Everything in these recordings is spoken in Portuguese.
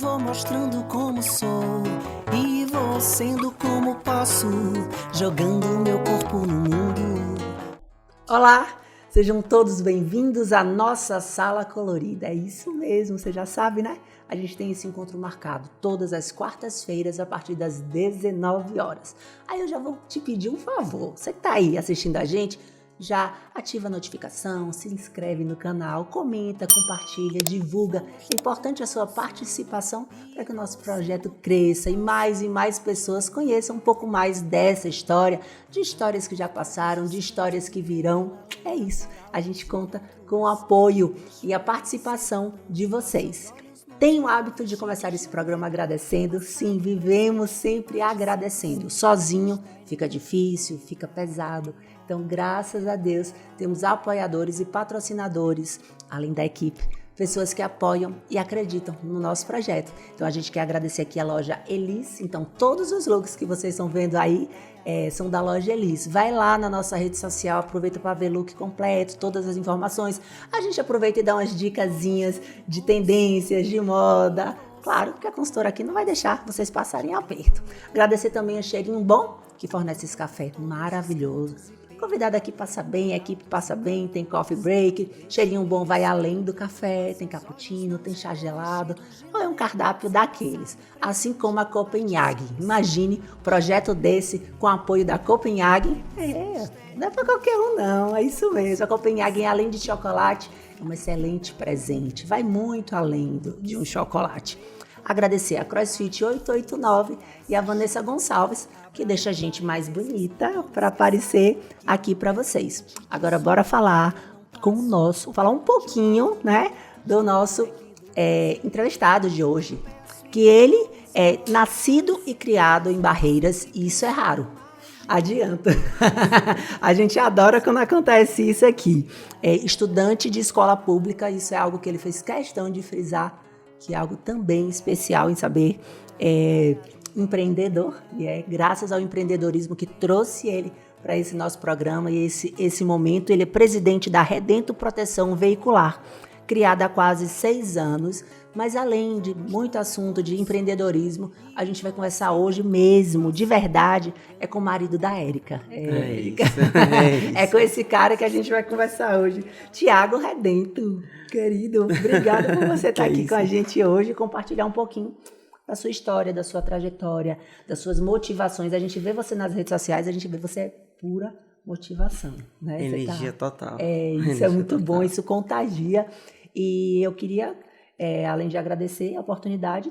Vou mostrando como sou e vou sendo como posso, jogando meu corpo no mundo. Olá, sejam todos bem-vindos à nossa sala colorida. É isso mesmo, você já sabe, né? A gente tem esse encontro marcado todas as quartas-feiras a partir das 19 horas. Aí eu já vou te pedir um favor. Você que tá aí assistindo a gente, já ativa a notificação, se inscreve no canal, comenta, compartilha, divulga. É importante a sua participação para que o nosso projeto cresça e mais pessoas conheçam um pouco mais dessa história, de histórias que já passaram, de histórias que virão. É isso, a gente conta com o apoio e a participação de vocês. Tenho o hábito de começar esse programa agradecendo. Sim, vivemos sempre agradecendo. Sozinho fica difícil, fica pesado. Então, graças a Deus, temos apoiadores e patrocinadores, além da equipe, pessoas que apoiam e acreditam no nosso projeto. Então, a gente quer agradecer aqui a loja Elis. Então, todos os looks que vocês estão vendo aí são da loja Elis. Vai lá na nossa rede social, aproveita para ver look completo, todas as informações. A gente aproveita e dá umas dicasinhas de tendências, de moda. Claro que a consultora aqui não vai deixar vocês passarem aperto. Agradecer também a Cheirinho Bom, que fornece esse café maravilhoso. Convidado aqui passa bem, a equipe passa bem, tem coffee break, Cheirinho Bom vai além do café, tem cappuccino, tem chá gelado, é um cardápio daqueles. Assim como a Copenhague. Imagine um projeto desse com apoio da Copenhague. Não é para qualquer um não, é isso mesmo. A Copenhague, além de chocolate, é um excelente presente, vai muito além de um chocolate. Agradecer a CrossFit 889 e a Vanessa Gonçalves, que deixa a gente mais bonita para aparecer aqui para vocês. Agora bora falar um pouquinho, né, do nosso entrevistado de hoje, que ele é nascido e criado em Barreiras, e isso é raro. Adianta. A gente adora quando acontece isso aqui. Estudante de escola pública, isso é algo que ele fez questão de frisar, que é algo também especial em saber, empreendedor, e é graças ao empreendedorismo que trouxe ele para esse nosso programa e esse momento. Ele é presidente da Redento Proteção Veicular, criada há quase 6 anos, mas além de muito assunto de empreendedorismo, a gente vai conversar hoje mesmo, de verdade, com o marido da Érica. É com esse cara que a gente vai conversar hoje. Tiago Redento, querido, obrigada por você estar aqui com a gente hoje e compartilhar um pouquinho da sua história, da sua trajetória, das suas motivações. A gente vê você nas redes sociais, a gente vê você pura motivação, né? Energia total. Isso é muito bom, isso contagia. E eu queria, além de agradecer a oportunidade,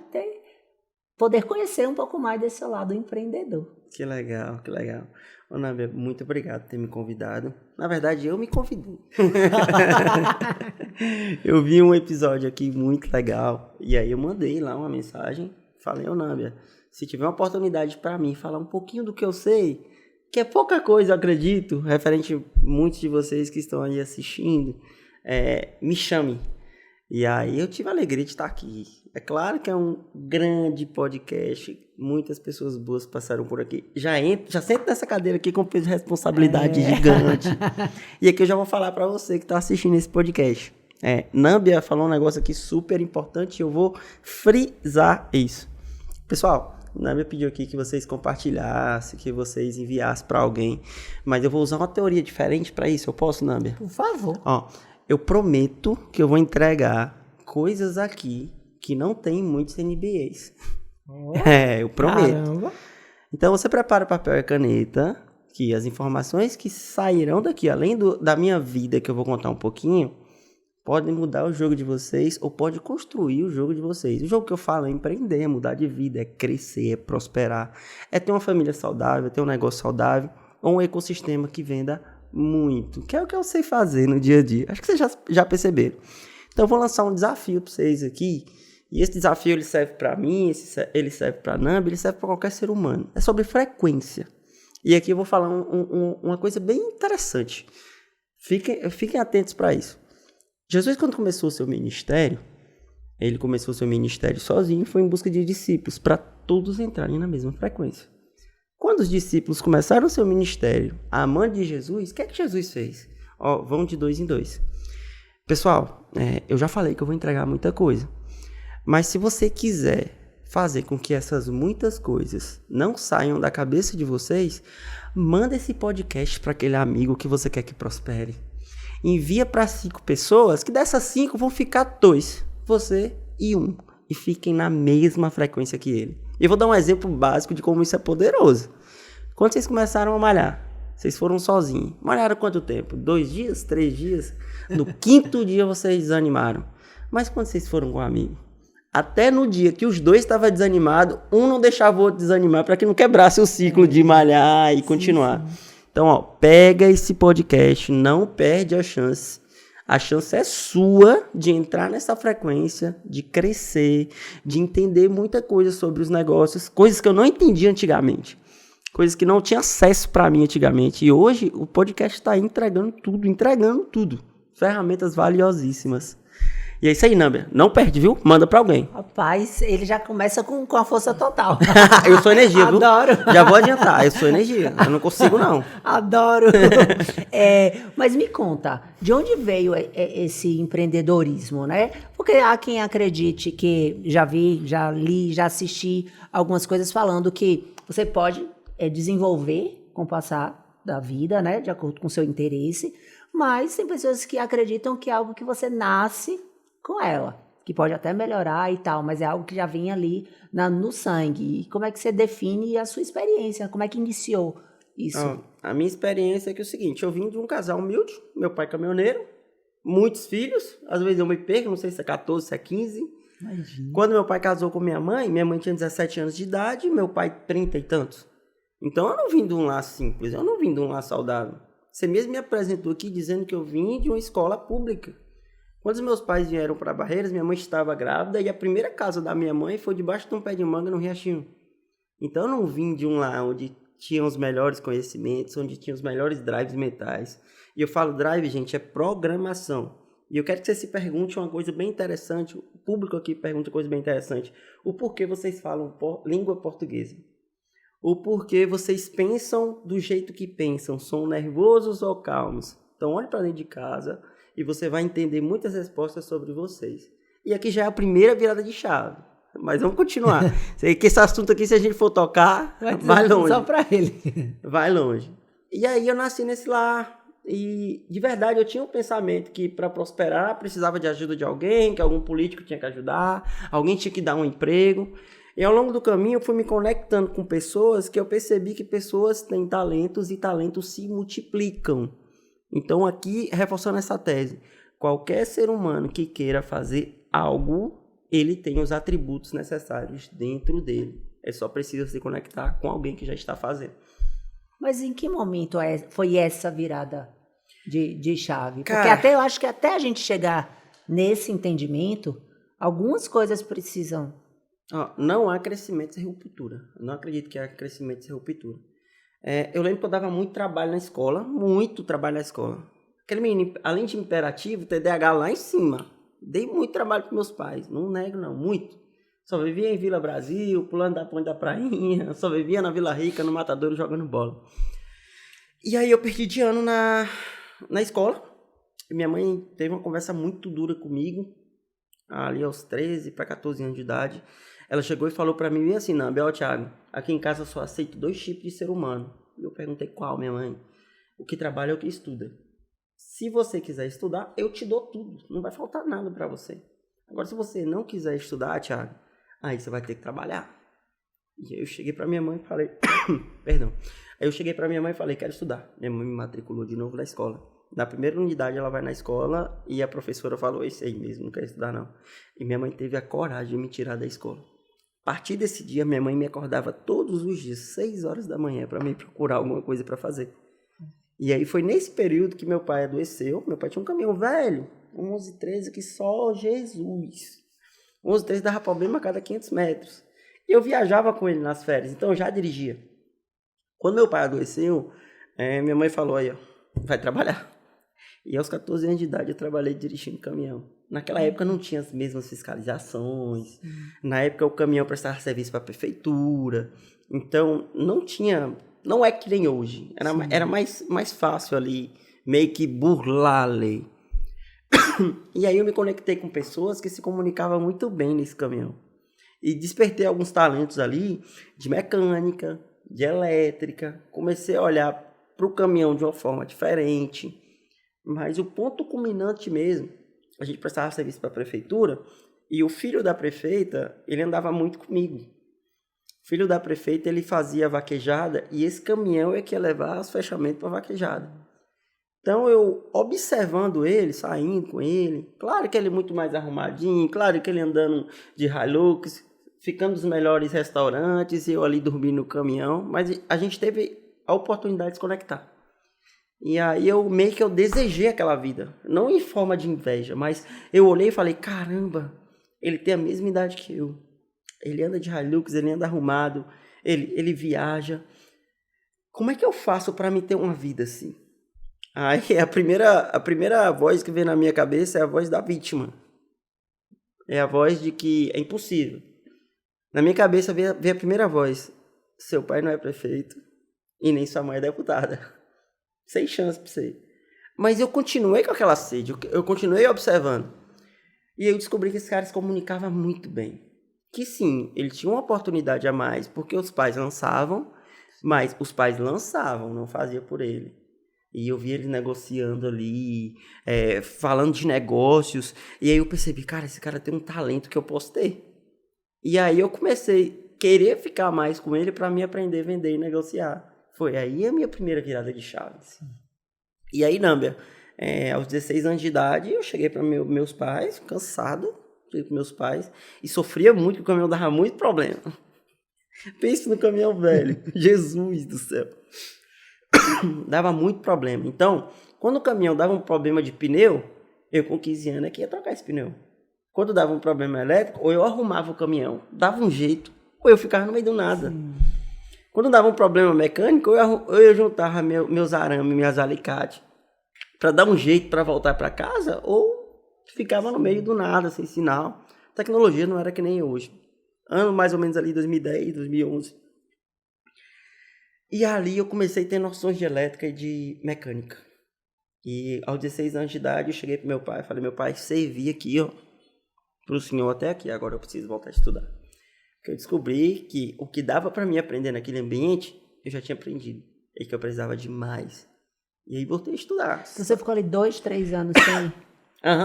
poder conhecer um pouco mais desse seu lado empreendedor. Que legal, que legal. Ô, Nábia, muito obrigado por ter me convidado. Na verdade, eu me convidei. Eu vi um episódio aqui muito legal, e aí eu mandei lá uma mensagem, falei, ô, Nábia, se tiver uma oportunidade para mim falar um pouquinho do que eu sei, que é pouca coisa, eu acredito, referente a muitos de vocês que estão aí assistindo, me chame. E aí eu tive a alegria de estar aqui. É claro que é um grande podcast, muitas pessoas boas passaram por aqui. Já sento nessa cadeira aqui com peso de responsabilidade gigante. E aqui eu já vou falar para você que está assistindo esse podcast. Nábia falou um negócio aqui super importante e eu vou frisar isso. Pessoal, Nábia pediu aqui que vocês compartilhassem, que vocês enviassem para alguém. Mas eu vou usar uma teoria diferente para isso. Eu posso, Nábia? Por favor. Eu prometo que eu vou entregar coisas aqui que não tem muitos NBAs. Eu prometo. Caramba. Então você prepara o papel e caneta, que as informações que sairão daqui, além da minha vida, que eu vou contar um pouquinho, podem mudar o jogo de vocês ou pode construir o jogo de vocês. O jogo que eu falo é empreender, é mudar de vida, é crescer, é prosperar, é ter uma família saudável, é ter um negócio saudável ou um ecossistema que venda muito, que é o que eu sei fazer no dia a dia. Acho que vocês já perceberam. Então eu vou lançar um desafio para vocês aqui, e esse desafio ele serve para mim, ele serve para a Nábia, ele serve para qualquer ser humano. É sobre frequência. E aqui eu vou falar uma coisa bem interessante. Fiquem atentos para isso. Jesus, quando começou o seu ministério, ele começou o seu ministério sozinho e foi em busca de discípulos, para todos entrarem na mesma frequência. Quando os discípulos começaram o seu ministério, amando de Jesus, o que é que Jesus fez? Vão de 2 em 2. Pessoal, eu já falei que eu vou entregar muita coisa. Mas se você quiser fazer com que essas muitas coisas não saiam da cabeça de vocês, manda esse podcast para aquele amigo que você quer que prospere. Envia para 5 pessoas, que dessas 5 vão ficar 2, você e 1, e fiquem na mesma frequência que ele. Eu vou dar um exemplo básico de como isso é poderoso. Quando vocês começaram a malhar, vocês foram sozinhos. Malharam quanto tempo? 2 dias? 3 dias? No 5º dia vocês desanimaram. Mas quando vocês foram com um amigo? Até no dia que os 2 estavam desanimados, um não deixava o outro desanimar para que não quebrasse o ciclo de malhar e continuar. Sim. Então, ó, pega esse podcast, não perde a chance. A chance é sua de entrar nessa frequência, de crescer, de entender muita coisa sobre os negócios, coisas que eu não entendi antigamente, coisas que não tinha acesso para mim antigamente. E hoje o podcast está entregando tudo. Ferramentas valiosíssimas. E é isso aí, Nâmbia. Não perde, viu? Manda pra alguém. Rapaz, ele já começa com a força total. Eu sou energia, viu? Adoro. Já vou adiantar, eu sou energia. Eu não consigo, não. Adoro. Mas me conta, de onde veio esse empreendedorismo, né? Porque há quem acredite que já vi, já li, já assisti algumas coisas falando que você pode desenvolver com o passar da vida, né? De acordo com o seu interesse. Mas tem pessoas que acreditam que é algo que você nasce com ela, que pode até melhorar e tal, mas é algo que já vem ali no sangue. E como é que você define a sua experiência? Como é que iniciou isso? A minha experiência é que é o seguinte, eu vim de um casal humilde, meu pai caminhoneiro, muitos filhos, às vezes eu me perco, não sei se é 14, se é 15. Imagina. Quando meu pai casou com minha mãe tinha 17 anos de idade, meu pai 30 e tantos. Então eu não vim de um lar simples, eu não vim de um lar saudável. Você mesmo me apresentou aqui dizendo que eu vim de uma escola pública. Quando os meus pais vieram para Barreiras, minha mãe estava grávida e a primeira casa da minha mãe foi debaixo de um pé de manga no Riachinho. Então eu não vim de um lar onde tinha os melhores conhecimentos, onde tinha os melhores drives mentais. E eu falo drive, gente, é programação. E eu quero que você se pergunte uma coisa bem interessante, o público aqui pergunta uma coisa bem interessante. O porquê vocês falam língua portuguesa? O porquê vocês pensam do jeito que pensam? São nervosos ou calmos? Então olhe para dentro de casa e você vai entender muitas respostas sobre vocês. E aqui já é a primeira virada de chave. Mas vamos continuar. Sei que esse assunto aqui, se a gente for tocar, vai longe. Só para ele. Vai longe. E aí eu nasci nesse lar. E de verdade eu tinha um pensamento que para prosperar precisava de ajuda de alguém, que algum político tinha que ajudar, alguém tinha que dar um emprego. E ao longo do caminho eu fui me conectando com pessoas que eu percebi que pessoas têm talentos e talentos se multiplicam. Então aqui, reforçando essa tese, qualquer ser humano que queira fazer algo, ele tem os atributos necessários dentro dele. É só preciso se conectar com alguém que já está fazendo. Mas em que momento foi essa virada de chave? Porque eu acho que até a gente chegar nesse entendimento, algumas coisas precisam... Não há crescimento sem ruptura. Eu não acredito que há crescimento sem ruptura. Eu lembro que eu dava muito trabalho na escola. Aquele menino, além de imperativo, TDAH lá em cima. Dei muito trabalho para meus pais. Não nego, não. Muito. Só vivia em Vila Brasil, pulando da ponte da prainha. Só vivia na Vila Rica, no Matadouro, jogando bola. E aí eu perdi de ano na escola. E minha mãe teve uma conversa muito dura comigo. Ali aos 13 para 14 anos de idade. Ela chegou e falou para mim assim, Thiago, aqui em casa eu só aceito 2 tipos de ser humano. E eu perguntei qual, minha mãe? O que trabalha é o que estuda. Se você quiser estudar, eu te dou tudo. Não vai faltar nada para você. Agora, se você não quiser estudar, Thiago, aí você vai ter que trabalhar. E aí eu cheguei para minha mãe e falei... Perdão. Aí eu cheguei para minha mãe e falei, quero estudar. Minha mãe me matriculou de novo na escola. Na primeira unidade ela vai na escola e a professora falou, esse aí mesmo, não quer estudar não. E minha mãe teve a coragem de me tirar da escola. A partir desse dia, minha mãe me acordava todos os dias, 6 horas da manhã, para me procurar alguma coisa para fazer. E aí foi nesse período que meu pai adoeceu. Meu pai tinha um caminhão velho, um 1113 que só Jesus. 1113 dava problema a cada 500 metros. E eu viajava com ele nas férias, então eu já dirigia. Quando meu pai adoeceu, minha mãe falou aí, vai trabalhar. E aos 14 anos de idade eu trabalhei dirigindo caminhão. Naquela época não tinha as mesmas fiscalizações. Na época o caminhão prestava serviço para a prefeitura. Então não é que nem hoje. Era mais fácil ali, meio que burlar a lei. E aí eu me conectei com pessoas que se comunicavam muito bem nesse caminhão. E despertei alguns talentos ali de mecânica, de elétrica. Comecei a olhar para o caminhão de uma forma diferente. Mas o ponto culminante mesmo, a gente prestava serviço para a prefeitura e o filho da prefeita, ele andava muito comigo. O filho da prefeita, ele fazia vaquejada e esse caminhão é que ia levar os fechamentos para a vaquejada. Então, eu observando ele, saindo com ele, claro que ele muito mais arrumadinho, claro que ele andando de Hilux, ficando nos melhores restaurantes, e eu ali dormindo no caminhão, mas a gente teve a oportunidade de se conectar. E aí eu meio que eu desejei aquela vida, não em forma de inveja, mas eu olhei e falei, caramba, ele tem a mesma idade que eu. Ele anda de Hilux, ele anda arrumado, ele viaja. Como é que eu faço para me ter uma vida assim? Aí a primeira voz que vem na minha cabeça é a voz da vítima. É a voz de que é impossível. Na minha cabeça veio a primeira voz. Seu pai não é prefeito e nem sua mãe é deputada. Sem chance pra você. Mas eu continuei com aquela sede, eu continuei observando. E eu descobri que esse cara se comunicava muito bem. Que sim, ele tinha uma oportunidade a mais, porque os pais lançavam, mas os pais lançavam, não fazia por ele. E eu vi ele negociando ali, falando de negócios. E aí eu percebi, cara, esse cara tem um talento que eu posso ter. E aí eu comecei a querer ficar mais com ele para me aprender a vender e negociar. Foi aí a minha primeira virada de chave. Assim. E aí, Nâmbia, aos 16 anos de idade, eu cheguei para meus pais, cansado, cheguei para meus pais, e sofria muito, porque o caminhão dava muito problema. Pense no caminhão velho, Jesus do céu. Dava muito problema. Então, quando o caminhão dava um problema de pneu, eu com 15 anos que ia trocar esse pneu. Quando dava um problema elétrico, ou eu arrumava o caminhão, dava um jeito, ou eu ficava no meio do nada. Sim. Quando dava um problema mecânico, eu juntava meus arames, minhas alicates, para dar um jeito para voltar para casa, ou ficava no meio do nada, sem sinal. A tecnologia não era que nem hoje. Ano mais ou menos ali, 2010, 2011. E ali eu comecei a ter noções de elétrica e de mecânica. E aos 16 anos de idade eu cheguei pro meu pai e falei, meu pai, servi aqui, ó, pro senhor até aqui, agora eu preciso voltar a estudar. Porque eu descobri que o que dava para mim aprender naquele ambiente, eu já tinha aprendido. E que eu precisava de mais. E aí voltei a estudar. Então você ficou ali 2, 3 anos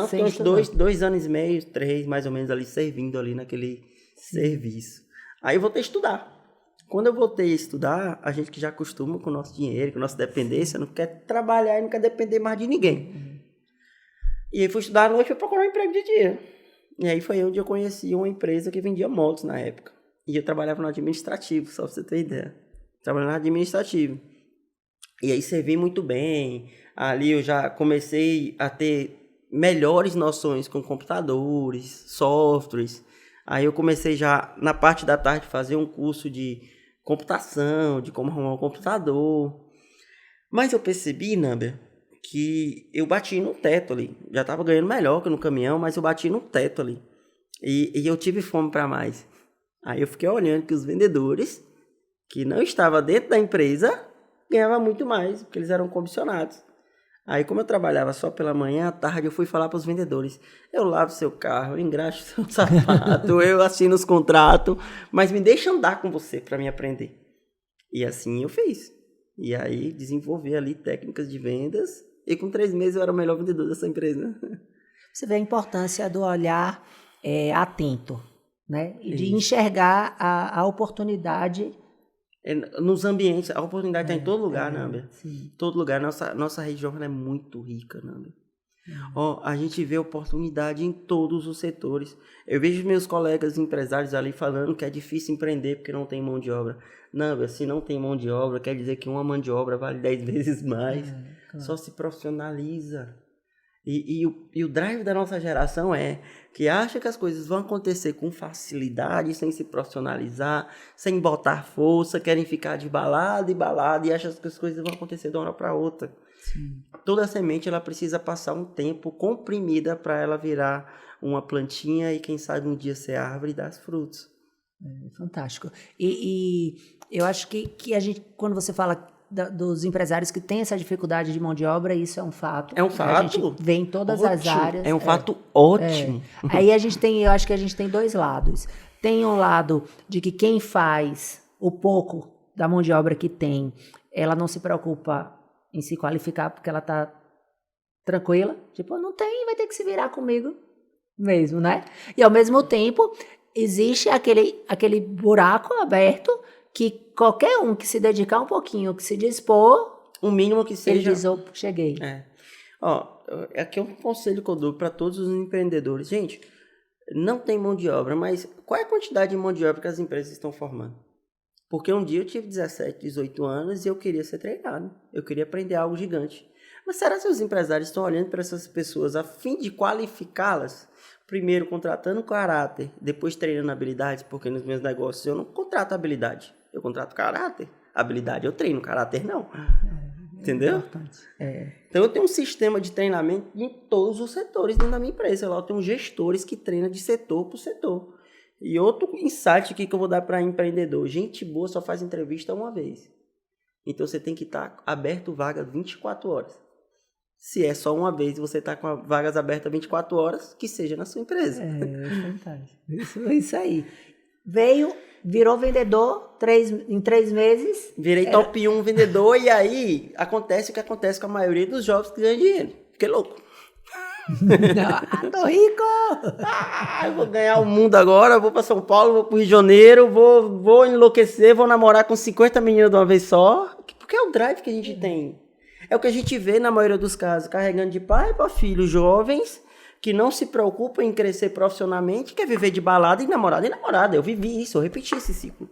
sem estudar? Uns 2 anos e meio, 3 mais ou menos ali, servindo ali naquele serviço. Aí eu voltei a estudar. Quando eu voltei a estudar, a gente que já acostuma com o nosso dinheiro, com a nossa dependência, não quer trabalhar e não quer depender mais de ninguém. E aí fui estudar à noite para procurar um emprego de dia. E aí foi onde eu conheci uma empresa que vendia motos na época. E eu trabalhava no administrativo, só para você ter ideia. Trabalhava no administrativo. E aí servi muito bem. Ali eu já comecei a ter melhores noções com computadores, softwares. Aí eu comecei já, na parte da tarde, fazer um curso de computação, de como arrumar um computador. Mas eu percebi, Nâmbia, que eu bati no teto ali. Já estava ganhando melhor que no caminhão, mas eu bati no teto ali. E eu tive fome para mais. Aí eu fiquei olhando que os vendedores, que não estavam dentro da empresa, ganhavam muito mais, porque eles eram comissionados. Aí, como eu trabalhava só pela manhã, à tarde eu fui falar para os vendedores, eu lavo seu carro, eu engraxo seu sapato, eu assino os contratos, mas me deixa andar com você para me aprender. E assim eu fiz. E aí desenvolvi ali técnicas de vendas e com 3 meses eu era o melhor vendedor dessa empresa. Você vê a importância do olhar atento, né? E de enxergar a oportunidade. Nos ambientes, a oportunidade está em todo lugar, Nâmbia. Todo lugar. Nossa região é muito rica, Nâmbia. A gente vê oportunidade em todos os setores. Eu vejo meus colegas empresários ali falando que é difícil empreender porque não tem mão de obra. Nâmbia, se não tem mão de obra, quer dizer que uma mão de obra vale 10 vezes mais. Claro. Só se profissionaliza. E o drive da nossa geração é que acha que as coisas vão acontecer com facilidade, sem se profissionalizar, sem botar força, querem ficar de balada e acham que as coisas vão acontecer de uma hora para outra. Sim. Toda semente ela precisa passar um tempo comprimida para ela virar uma plantinha e quem sabe um dia ser árvore e dar frutos. Fantástico. E eu acho que a gente, quando você fala dos empresários que têm essa dificuldade de mão de obra, isso é um fato. É um fato. A gente vê em todas as áreas. É um fato ótimo. Aí eu acho que a gente tem dois lados. Tem um lado de que quem faz o pouco da mão de obra que tem, ela não se preocupa em se qualificar porque ela está tranquila. Tipo, não tem, vai ter que se virar comigo mesmo, né? E ao mesmo tempo, existe aquele buraco aberto que qualquer um que se dedicar um pouquinho, que se dispor, O mínimo que seja... ele diz, cheguei. Aqui é um conselho que eu dou para todos os empreendedores. Gente, não tem mão de obra, mas qual é a quantidade de mão de obra que as empresas estão formando? Porque um dia eu tive 17, 18 anos e eu queria ser treinado. Eu queria aprender algo gigante. Mas será que os empresários estão olhando para essas pessoas a fim de qualificá-las? Primeiro contratando caráter, depois treinando habilidades, porque nos meus negócios eu não contrato habilidade, eu contrato caráter. Habilidade eu treino, caráter não. Entendeu? Então eu tenho um sistema de treinamento em todos os setores dentro da minha empresa. Eu tenho gestores que treinam de setor por setor. E outro insight aqui que eu vou dar para empreendedor. Gente boa só faz entrevista uma vez. Então você tem que estar aberto vaga 24 horas. Se é só uma vez e você está com vagas abertas 24 horas, que seja na sua empresa. Fantástico. Isso aí. Virou vendedor em 3 meses. Virei top 1 vendedor e aí acontece o que acontece com a maioria dos jovens que ganham dinheiro. Fiquei louco. Tô rico! Eu vou ganhar o mundo agora, vou para São Paulo, vou para o Rio de Janeiro, vou enlouquecer, vou namorar com 50 meninas de uma vez só. Porque é o drive que a gente tem. É o que a gente vê na maioria dos casos, carregando de pai para filho jovens que não se preocupam em crescer profissionalmente, quer viver de balada e namorada. Eu vivi isso, eu repeti esse ciclo.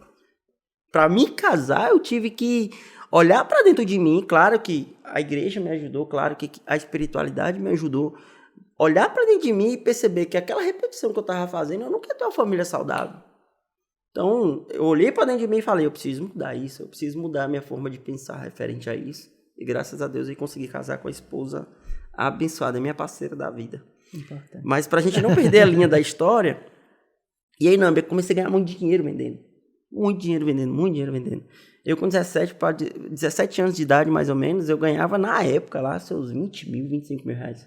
Para me casar, eu tive que olhar para dentro de mim. Claro que a igreja me ajudou, claro que a espiritualidade me ajudou. Olhar para dentro de mim e perceber que aquela repetição que eu estava fazendo, eu não quero ter uma família saudável. Então, eu olhei para dentro de mim e falei, eu preciso mudar isso, eu preciso mudar a minha forma de pensar referente a isso. E graças a Deus eu consegui casar com a esposa abençoada, minha parceira da vida. Importante. Mas pra gente não perder a linha da história, e aí, eu comecei a ganhar muito dinheiro vendendo. Muito dinheiro vendendo. Eu com 17 anos de idade, mais ou menos, eu ganhava na época lá seus 20 mil, 25 mil reais.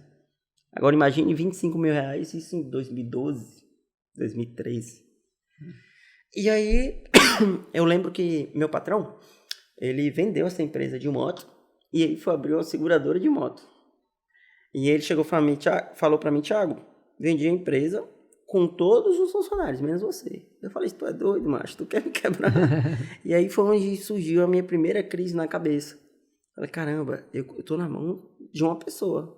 Agora imagine 25 mil reais, isso em 2012, 2013. E aí, eu lembro que meu patrão, ele vendeu essa empresa de moto e ele foi abrir uma seguradora de moto. E ele chegou falou pra mim, Thiago, vendi a empresa com todos os funcionários, menos você. Eu falei, tu é doido, macho, tu quer me quebrar? E aí foi onde surgiu a minha primeira crise na cabeça. Falei, caramba, eu tô na mão de uma pessoa.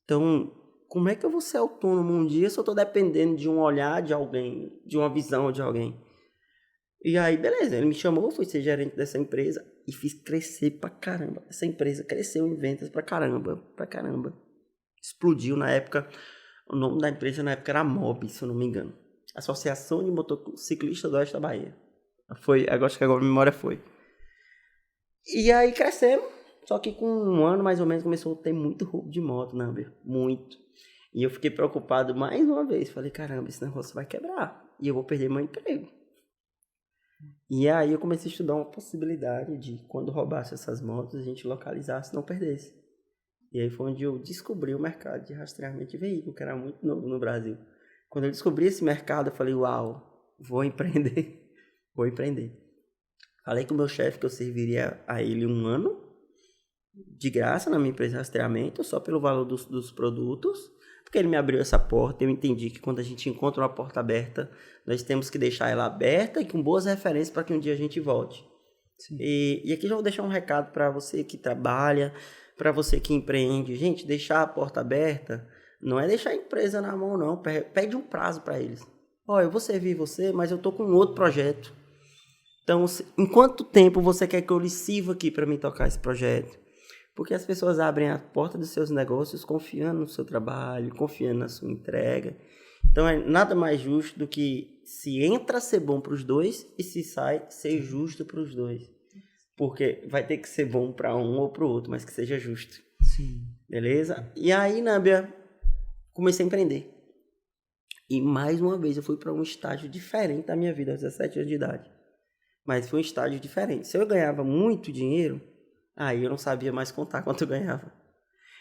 Então, como é que eu vou ser autônomo um dia se eu tô dependendo de um olhar de alguém, de uma visão de alguém? E aí, beleza, ele me chamou, fui ser gerente dessa empresa e fiz crescer pra caramba. Essa empresa cresceu em vendas pra caramba. Explodiu na época, o nome da empresa na época era MOB, se eu não me engano. Associação de Motociclistas do Oeste da Bahia. Acho que agora a memória foi. E aí crescemos, só que com um ano mais ou menos começou a ter muito roubo de moto, né, muito. E eu fiquei preocupado mais uma vez, falei, caramba, esse negócio vai quebrar e eu vou perder meu emprego. E aí eu comecei a estudar uma possibilidade de quando roubasse essas motos, a gente localizasse e não perdesse. E aí foi onde eu descobri o mercado de rastreamento de veículo, que era muito novo no Brasil. Quando eu descobri esse mercado, eu falei, uau, vou empreender. Falei com o meu chefe que eu serviria a ele 1 ano, de graça, na minha empresa de rastreamento, só pelo valor dos produtos, porque ele me abriu essa porta. Eu entendi que quando a gente encontra uma porta aberta, nós temos que deixar ela aberta e com boas referências para que um dia a gente volte. E aqui já vou deixar um recado para você que trabalha, para você que empreende. Gente, deixar a porta aberta não é deixar a empresa na mão, não. Pede um prazo para eles. Eu vou servir você, mas eu estou com outro projeto. Então, em quanto tempo você quer que eu lhe sirva aqui para mim tocar esse projeto? Porque as pessoas abrem a porta dos seus negócios confiando no seu trabalho, confiando na sua entrega. Então, é nada mais justo do que se entra ser bom para os dois e se sai ser justo para os dois. Porque vai ter que ser bom para um ou para o outro, mas que seja justo. Sim. Beleza? E aí, Nábia, comecei a empreender. E mais uma vez eu fui para um estágio diferente da minha vida, aos 17 anos de idade. Mas foi um estágio diferente. Se eu ganhava muito dinheiro, Aí eu não sabia mais contar quanto eu ganhava.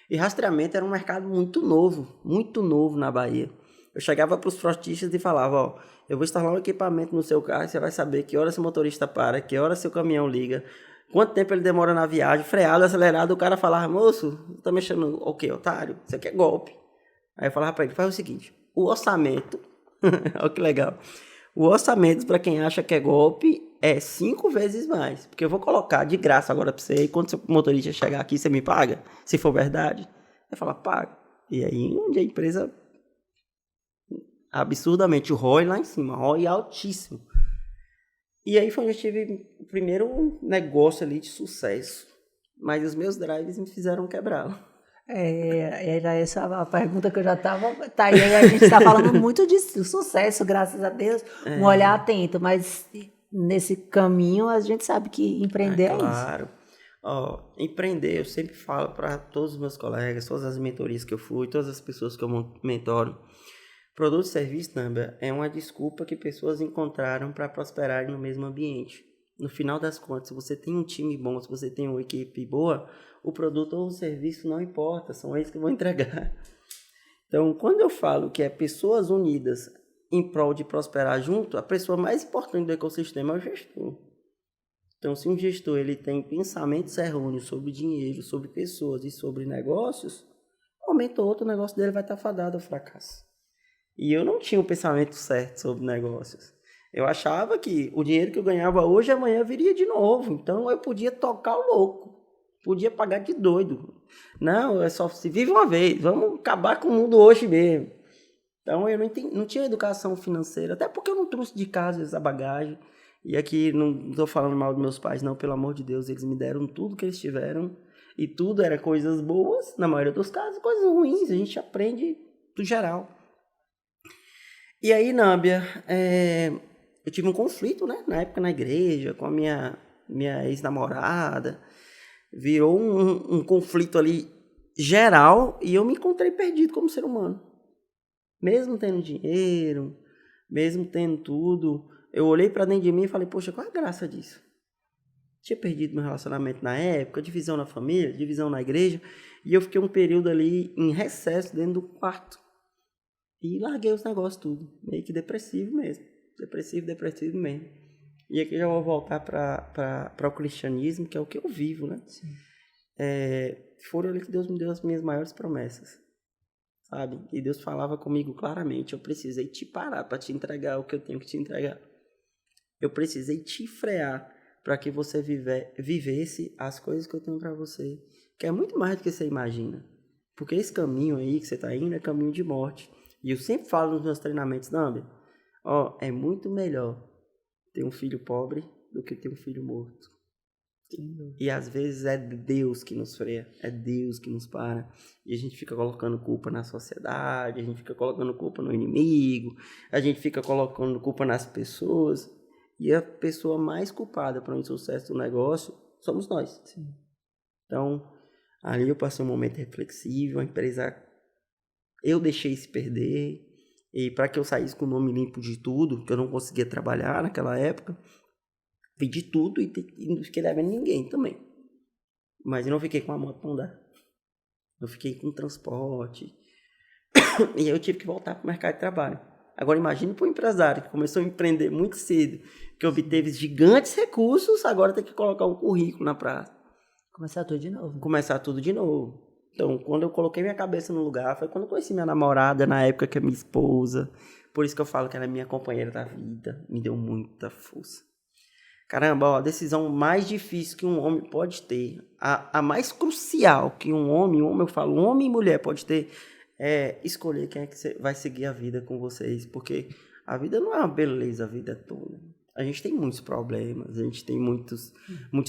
E rastreamento era um mercado muito novo na Bahia. Eu chegava para os frotistas e falava, ó, eu vou instalar um equipamento no seu carro e você vai saber que hora seu motorista para, que hora seu caminhão liga, quanto tempo ele demora na viagem, freado, acelerado. O cara falava, moço, tá mexendo o quê, otário? Isso aqui é golpe. Aí eu falava para ele, faz o seguinte, o orçamento, olha que legal, o orçamento para quem acha que é golpe é 5 vezes mais, porque eu vou colocar de graça agora para você, e quando seu motorista chegar aqui, você me paga, se for verdade. Aí fala, paga. E aí, onde a empresa, absurdamente, o ROI lá em cima, ROI altíssimo. E aí foi onde eu tive o primeiro negócio ali de sucesso, mas os meus drives me fizeram quebrá-lo. Era essa a pergunta que eu já estava. Tá, e aí a gente está falando muito de sucesso, graças a Deus, um olhar atento, mas nesse caminho a gente sabe que empreender é isso. Claro. Empreender, eu sempre falo para todos os meus colegas, todas as mentorias que eu fui, todas as pessoas que eu mentoro, produto e serviço, Nâmbia, é uma desculpa que pessoas encontraram para prosperarem no mesmo ambiente. No final das contas, se você tem um time bom, se você tem uma equipe boa, o produto ou o serviço não importa, são eles que vão entregar. Então, quando eu falo que é pessoas unidas em prol de prosperar junto, a pessoa mais importante do ecossistema é o gestor. Então, se um gestor ele tem pensamentos errôneos sobre dinheiro, sobre pessoas e sobre negócios, um momento ou outro o negócio dele vai estar fadado ao fracasso. E eu não tinha o pensamento certo sobre negócios. Eu achava que o dinheiro que eu ganhava hoje, amanhã viria de novo. Então, eu podia tocar o louco. Podia pagar de doido. Não, é só se vive uma vez. Vamos acabar com o mundo hoje mesmo. Então, eu não tinha educação financeira. Até porque eu não trouxe de casa essa bagagem. E aqui, não estou falando mal dos meus pais, não. Pelo amor de Deus, eles me deram tudo que eles tiveram. E tudo era coisas boas. Na maioria dos casos, coisas ruins. A gente aprende do geral. E aí, Nâmbia, eu tive um conflito, né? Na época na igreja, com a minha ex-namorada. Virou um conflito ali geral e eu me encontrei perdido como ser humano. Mesmo tendo dinheiro, mesmo tendo tudo, eu olhei para dentro de mim e falei, poxa, qual é a graça disso? Tinha perdido meu relacionamento na época, divisão na família, divisão na igreja, e eu fiquei um período ali em recesso dentro do quarto. E larguei os negócios tudo, meio que depressivo mesmo. Depressivo mesmo. E aqui já vou voltar para o cristianismo, que é o que eu vivo, né? Foram ali que Deus me deu as minhas maiores promessas, sabe? E Deus falava comigo claramente, eu precisei te parar para te entregar o que eu tenho que te entregar. Eu precisei te frear para que você vivesse as coisas que eu tenho para você, que é muito mais do que você imagina. Porque esse caminho aí que você está indo é caminho de morte. E eu sempre falo nos meus treinamentos, Nâmbia, é muito melhor ter um filho pobre do que ter um filho morto. E às vezes é Deus que nos freia, é Deus que nos para. E a gente fica colocando culpa na sociedade, a gente fica colocando culpa no inimigo, a gente fica colocando culpa nas pessoas. E a pessoa mais culpada para o insucesso do negócio somos nós. Sim. Então, ali eu passei um momento reflexivo, a empresa, eu deixei se perder. E para que eu saísse com o nome limpo de tudo, que eu não conseguia trabalhar naquela época, vendi tudo e não fiquei devendo ninguém também. Mas eu não fiquei com a moto para andar. Eu fiquei com transporte. E aí eu tive que voltar para o mercado de trabalho. Agora imagine para o empresário que começou a empreender muito cedo, que obteve gigantes recursos, agora tem que colocar um currículo na praça. Começar tudo de novo. Então, quando eu coloquei minha cabeça no lugar, foi quando eu conheci minha namorada, na época que é minha esposa. Por isso que eu falo que ela é minha companheira da vida. Me deu muita força. Caramba, a decisão mais difícil que um homem pode ter, a mais crucial que um homem eu falo, homem e mulher pode ter, é escolher quem é que vai seguir a vida com vocês. Porque a vida não é uma beleza a vida toda. A gente tem muitos problemas, a gente tem muitos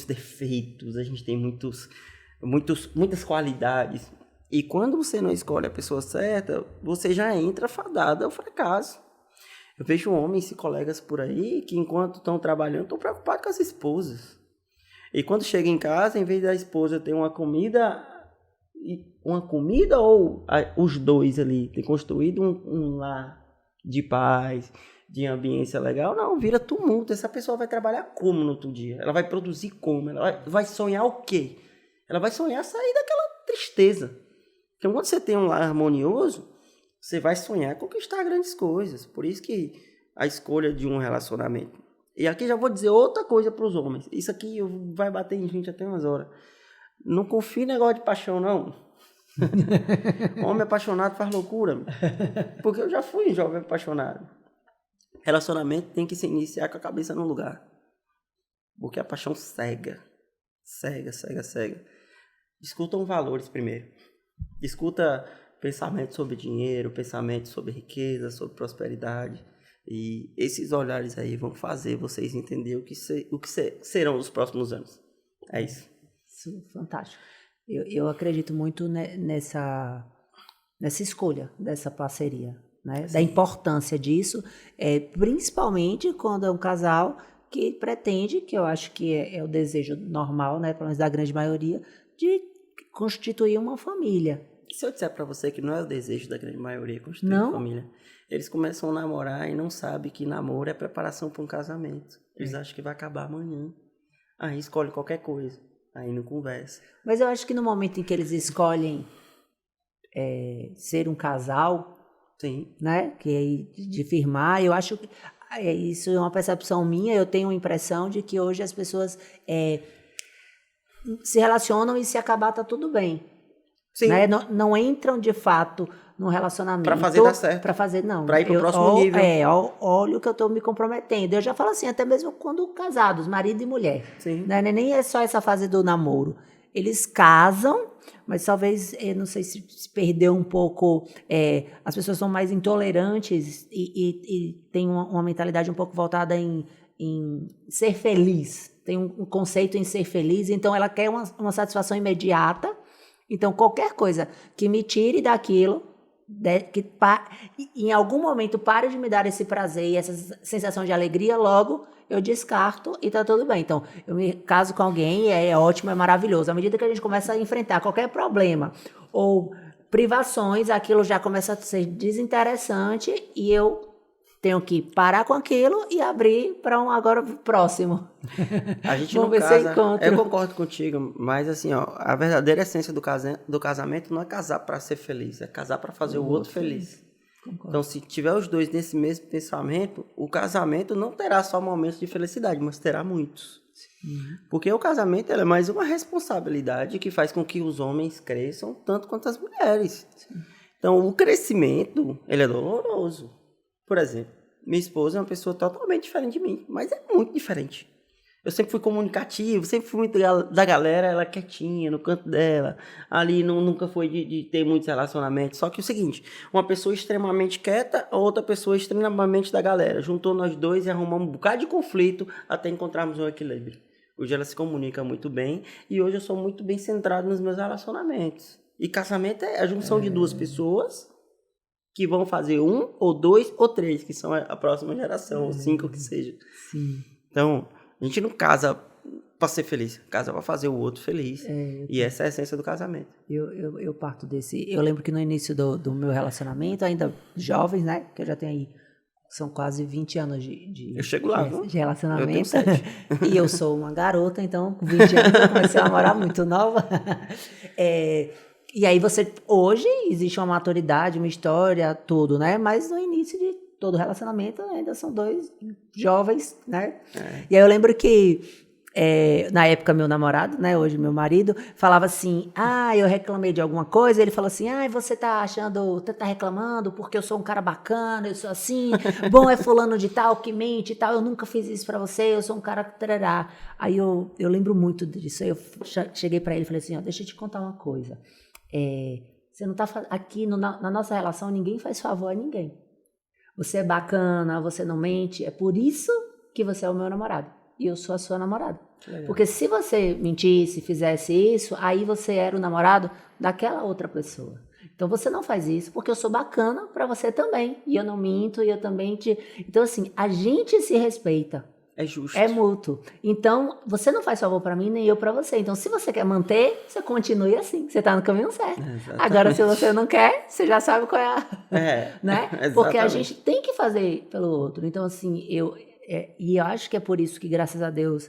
defeitos, a gente tem muitas qualidades. E quando você não escolhe a pessoa certa, você já entra fadado ao fracasso. Eu vejo homens e colegas por aí que, enquanto estão trabalhando, estão preocupados com as esposas. E quando chega em casa, em vez da esposa ter uma comida ou os dois ali ter construído um lar de paz, de ambiência legal, não, vira tumulto. Essa pessoa vai trabalhar como no outro dia? Ela vai produzir como? Ela vai sonhar o quê? ela vai sonhar sair daquela tristeza. Então, quando você tem um lar harmonioso, você vai sonhar conquistar grandes coisas. Por isso que a escolha de um relacionamento. E aqui já vou dizer outra coisa para os homens. Isso aqui vai bater em gente até umas horas. Não confie em negócio de paixão, não. Homem apaixonado faz loucura. Porque eu já fui um jovem apaixonado. Relacionamento tem que se iniciar com a cabeça no lugar. Porque a paixão cega. Cega. Discutam valores primeiro. Discuta pensamento sobre dinheiro, pensamento sobre riqueza, sobre prosperidade. E esses olhares aí vão fazer vocês entenderem o que serão os próximos anos. É isso. Isso, fantástico. Eu acredito muito nessa escolha dessa parceria, né? Da importância disso, principalmente quando é um casal que pretende, que eu acho que é o desejo normal, né, pelo menos da grande maioria, de constituir uma família. Se eu disser para você que não é o desejo da grande maioria constituir uma família, eles começam a namorar e não sabem que namoro é preparação para um casamento. Eles acham que vai acabar amanhã. Aí escolhe qualquer coisa. Aí não conversa. Mas eu acho que no momento em que eles escolhem ser um casal, sim, né, que aí de firmar, eu acho que isso é uma percepção minha. Eu tenho a impressão de que hoje as pessoas se relacionam e se acabar tá tudo bem. Sim. Né? Não entram de fato num relacionamento para fazer dar certo. Para fazer, não. Para ir para o próximo nível. Olha o que eu estou me comprometendo. Eu já falo assim, até mesmo quando casados, marido e mulher. Sim. Né? Nem é só essa fase do namoro. Eles casam, mas talvez, não sei se perdeu um pouco, as pessoas são mais intolerantes e têm uma mentalidade um pouco voltada em ser feliz. Tem um conceito em ser feliz, então ela quer uma satisfação imediata. Então, qualquer coisa que me tire daquilo, que em algum momento pare de me dar esse prazer e essa sensação de alegria, logo eu descarto e tá tudo bem. Então, eu me caso com alguém, é ótimo, é maravilhoso. À medida que a gente começa a enfrentar qualquer problema ou privações, aquilo já começa a ser desinteressante e eu tenho que parar com aquilo e abrir para um agora próximo. A gente não casa. Eu concordo contigo, mas assim, a verdadeira essência do casamento não é casar para ser feliz, é casar para fazer o outro feliz. Concordo. Então, se tiver os dois nesse mesmo pensamento, o casamento não terá só momentos de felicidade, mas terá muitos. Sim. Porque o casamento é mais uma responsabilidade que faz com que os homens cresçam tanto quanto as mulheres. Sim. Então, o crescimento, ele é doloroso. Por exemplo, minha esposa é uma pessoa totalmente diferente de mim, mas é muito diferente. Eu sempre fui comunicativo, sempre fui muito da galera, ela quietinha, no canto dela. Ali nunca foi de ter muitos relacionamentos. Só que é o seguinte, uma pessoa extremamente quieta, a outra pessoa extremamente da galera. Juntou nós dois e arrumamos um bocado de conflito até encontrarmos um equilíbrio. Hoje ela se comunica muito bem e hoje eu sou muito bem centrado nos meus relacionamentos. E casamento é a junção de duas pessoas que vão fazer 1, ou 2, ou 3, que são a próxima geração, ou 5, que seja. Sim. Então, a gente não casa para ser feliz, casa para fazer o outro feliz. E essa é a essência do casamento. Eu parto desse... Eu lembro que no início do meu relacionamento, ainda jovens, né, que eu já tenho aí, são quase 20 anos de eu chego lá, de relacionamento. Eu tenho 7. E eu sou uma garota, então com 20 anos eu comecei a namorar muito nova. E aí hoje existe uma maturidade, uma história, tudo, né? Mas no início de todo relacionamento ainda são dois jovens, né? E aí eu lembro que na época meu namorado, né? Hoje meu marido, falava assim, eu reclamei de alguma coisa, ele falou assim, você tá reclamando porque eu sou um cara bacana, eu sou assim, bom é fulano de tal que mente e tal, eu nunca fiz isso pra você, eu sou um cara que trará. Aí eu lembro muito disso, aí eu cheguei pra ele e falei assim, deixa eu te contar uma coisa. Você não tá aqui na nossa relação, ninguém faz favor a ninguém. Você é bacana, você não mente, é por isso que você é o meu namorado e eu sou a sua namorada. Porque se você mentisse, fizesse isso, aí você era o namorado daquela outra pessoa. Então você não faz isso porque eu sou bacana pra você também e eu não minto e eu também te... Então assim, a gente se respeita. É justo. É mútuo. Então, você não faz favor pra mim, nem eu pra você. Então, se você quer manter, você continue assim. Você tá no caminho certo. Exatamente. Agora, se você não quer, você já sabe qual é a... né? Exatamente. Porque a gente tem que fazer pelo outro. Então, assim, eu acho que é por isso que, graças a Deus,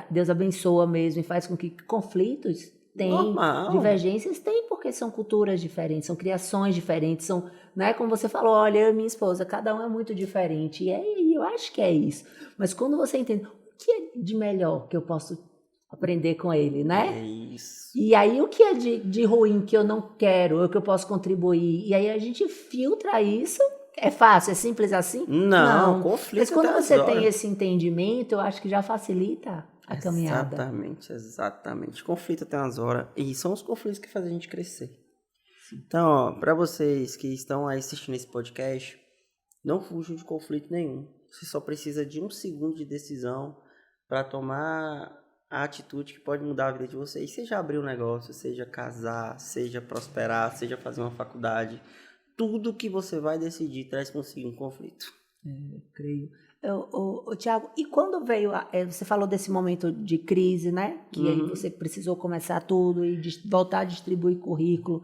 Deus abençoa mesmo e faz com que conflitos Tem. Normal. Divergências tem, porque são culturas diferentes, são criações diferentes, são, né, como você falou, olha, eu e minha esposa, cada um é muito diferente, e aí eu acho que é isso. Mas quando você entende, o que é de melhor que eu posso aprender com ele, né? É isso. E aí o que é de ruim que eu não quero, ou que eu posso contribuir, e aí a gente filtra isso. É fácil, é simples assim? Não, conflito. Mas quando até você as horas. tem esse entendimento, eu acho que já facilita a caminhada. Exatamente. Conflito tem umas horas. E são os conflitos que fazem a gente crescer. Então, ó, para vocês que estão aí assistindo esse podcast, não fujam de conflito nenhum. Você só precisa de 1 segundo de decisão para tomar a atitude que pode mudar a vida de vocês. Seja abrir um negócio, seja casar, seja prosperar, seja fazer uma faculdade. Tudo que você vai decidir traz consigo um conflito. Eu creio. Tiago, e quando veio, você falou desse momento de crise, né? Que aí você precisou começar tudo e voltar a distribuir currículo.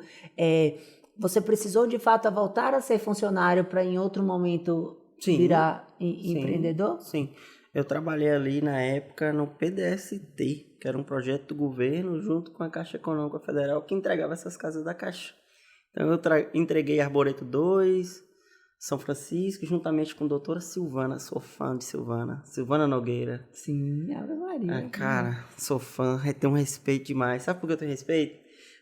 Você precisou, de fato, voltar a ser funcionário para, em outro momento, virar empreendedor? Sim. Eu trabalhei ali, na época, no PDST, que era um projeto do governo, junto com a Caixa Econômica Federal, que entregava essas casas da Caixa. Então, eu entreguei Arboreto 2, São Francisco, juntamente com a doutora Silvana. Sou fã de Silvana Nogueira. Sim, Ave Maria. Cara, sou fã, tenho um respeito demais. Sabe por que eu tenho respeito?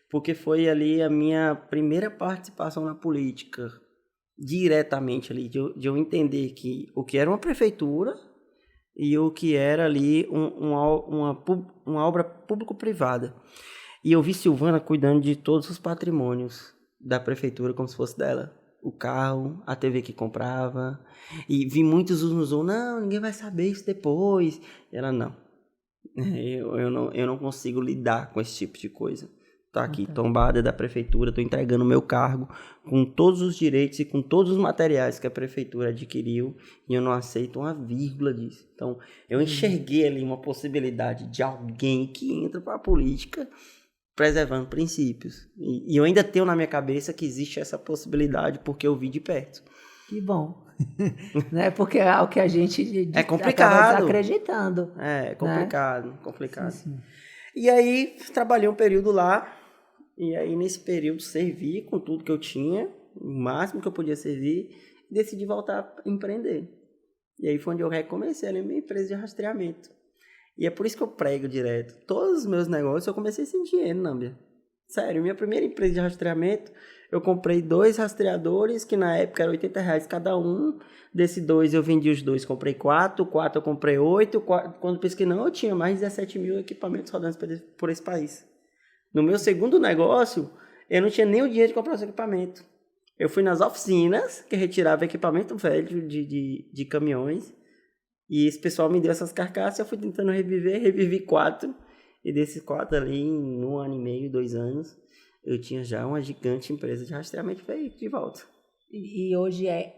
Porque foi ali a minha primeira participação na política, diretamente ali, de eu entender que o que era uma prefeitura e o que era ali uma obra público-privada. E eu vi Silvana cuidando de todos os patrimônios da prefeitura como se fosse dela. O carro, a TV que comprava. E vi muitos usam, não, ninguém vai saber isso depois. E ela, não. Eu não consigo lidar com esse tipo de coisa. Tô aqui, tombada da prefeitura, tô entregando o meu cargo com todos os direitos e com todos os materiais que a prefeitura adquiriu e eu não aceito uma vírgula disso. Então, eu enxerguei ali uma possibilidade de alguém que entra para a política preservando princípios. E eu ainda tenho na minha cabeça que existe essa possibilidade porque eu vi de perto. Que bom. Né? Porque é algo que a gente é complicado. Acaba desacreditando. É complicado, né? Complicado. Sim. E aí, trabalhei um período lá. E aí, nesse período, servi com tudo que eu tinha, o máximo que eu podia servir, e decidi voltar a empreender. E aí foi onde eu recomecei a minha empresa de rastreamento. E é por isso que eu prego direto. Todos os meus negócios eu comecei sem dinheiro, Nâmbia. Sério, minha primeira empresa de rastreamento, eu comprei 2 rastreadores, que na época era R$80 cada um. Desses 2 eu vendi os 2, comprei 4 eu comprei 8. Quando pesquei, não, eu tinha mais de 17 mil equipamentos rodando por esse país. No meu segundo negócio, eu não tinha nem o dinheiro de comprar esse equipamento. Eu fui nas oficinas, que retirava equipamento velho de caminhões, e esse pessoal me deu essas carcaças, eu fui tentando revivi 4, e desses 4 ali, em 1 ano e meio, 2 anos, eu tinha já uma gigante empresa de rastreamento feito de volta. E hoje é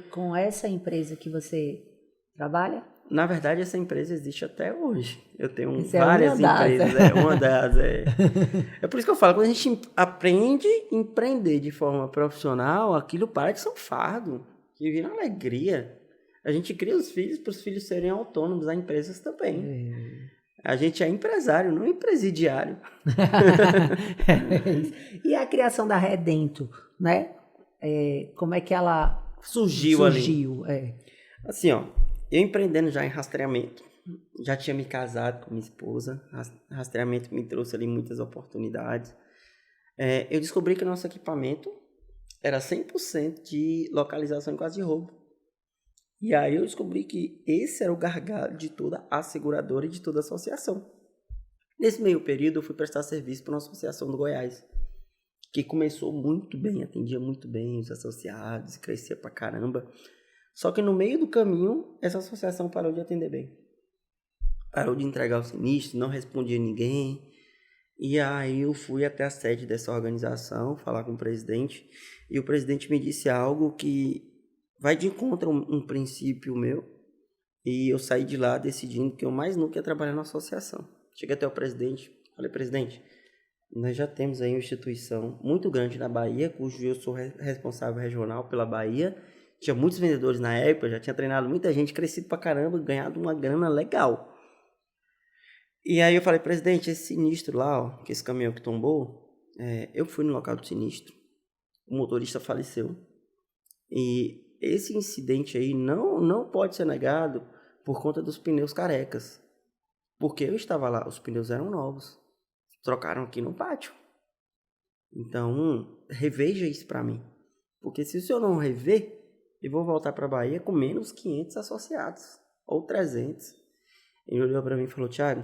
com essa empresa que você trabalha? Na verdade, essa empresa existe até hoje. Eu tenho várias empresas. Uma das. É por isso que eu falo, quando a gente aprende a empreender de forma profissional, aquilo para de ser um fardo, que vira uma alegria. A gente cria os filhos para os filhos serem autônomos, as empresas também. A gente é empresário, não empresidiário. E a criação da Redento, né? Como é que ela surgiu ali? Assim, ó. Eu empreendendo já em rastreamento, já tinha me casado com minha esposa, rastreamento me trouxe ali muitas oportunidades. Eu descobri que o nosso equipamento era 100% de localização em caso de roubo. E aí eu descobri que esse era o gargalo de toda a seguradora e de toda a associação. Nesse meio período eu fui prestar serviço para uma associação do Goiás, que começou muito bem, atendia muito bem os associados, crescia pra caramba. Só que no meio do caminho, essa associação parou de atender bem. Parou de entregar o sinistro, não respondia ninguém. E aí eu fui até a sede dessa organização, falar com o presidente. E o presidente me disse algo que vai de encontro a um princípio meu. E eu saí de lá decidindo que eu mais nunca ia trabalhar na associação. Cheguei até o presidente, falei, presidente, nós já temos aí uma instituição muito grande na Bahia, cujo eu sou responsável regional pela Bahia. Tinha muitos vendedores na época, já tinha treinado muita gente, crescido pra caramba, ganhado uma grana legal. E aí eu falei, presidente, esse sinistro lá, ó, que esse caminhão que tombou, eu fui no local do sinistro, o motorista faleceu. E esse incidente aí não pode ser negado por conta dos pneus carecas. Porque eu estava lá, os pneus eram novos. Trocaram aqui no pátio. Então, reveja isso para mim. Porque se o senhor não rever, eu vou voltar para a Bahia com menos 500 associados. Ou 300. Ele olhou para mim e falou, Thiago,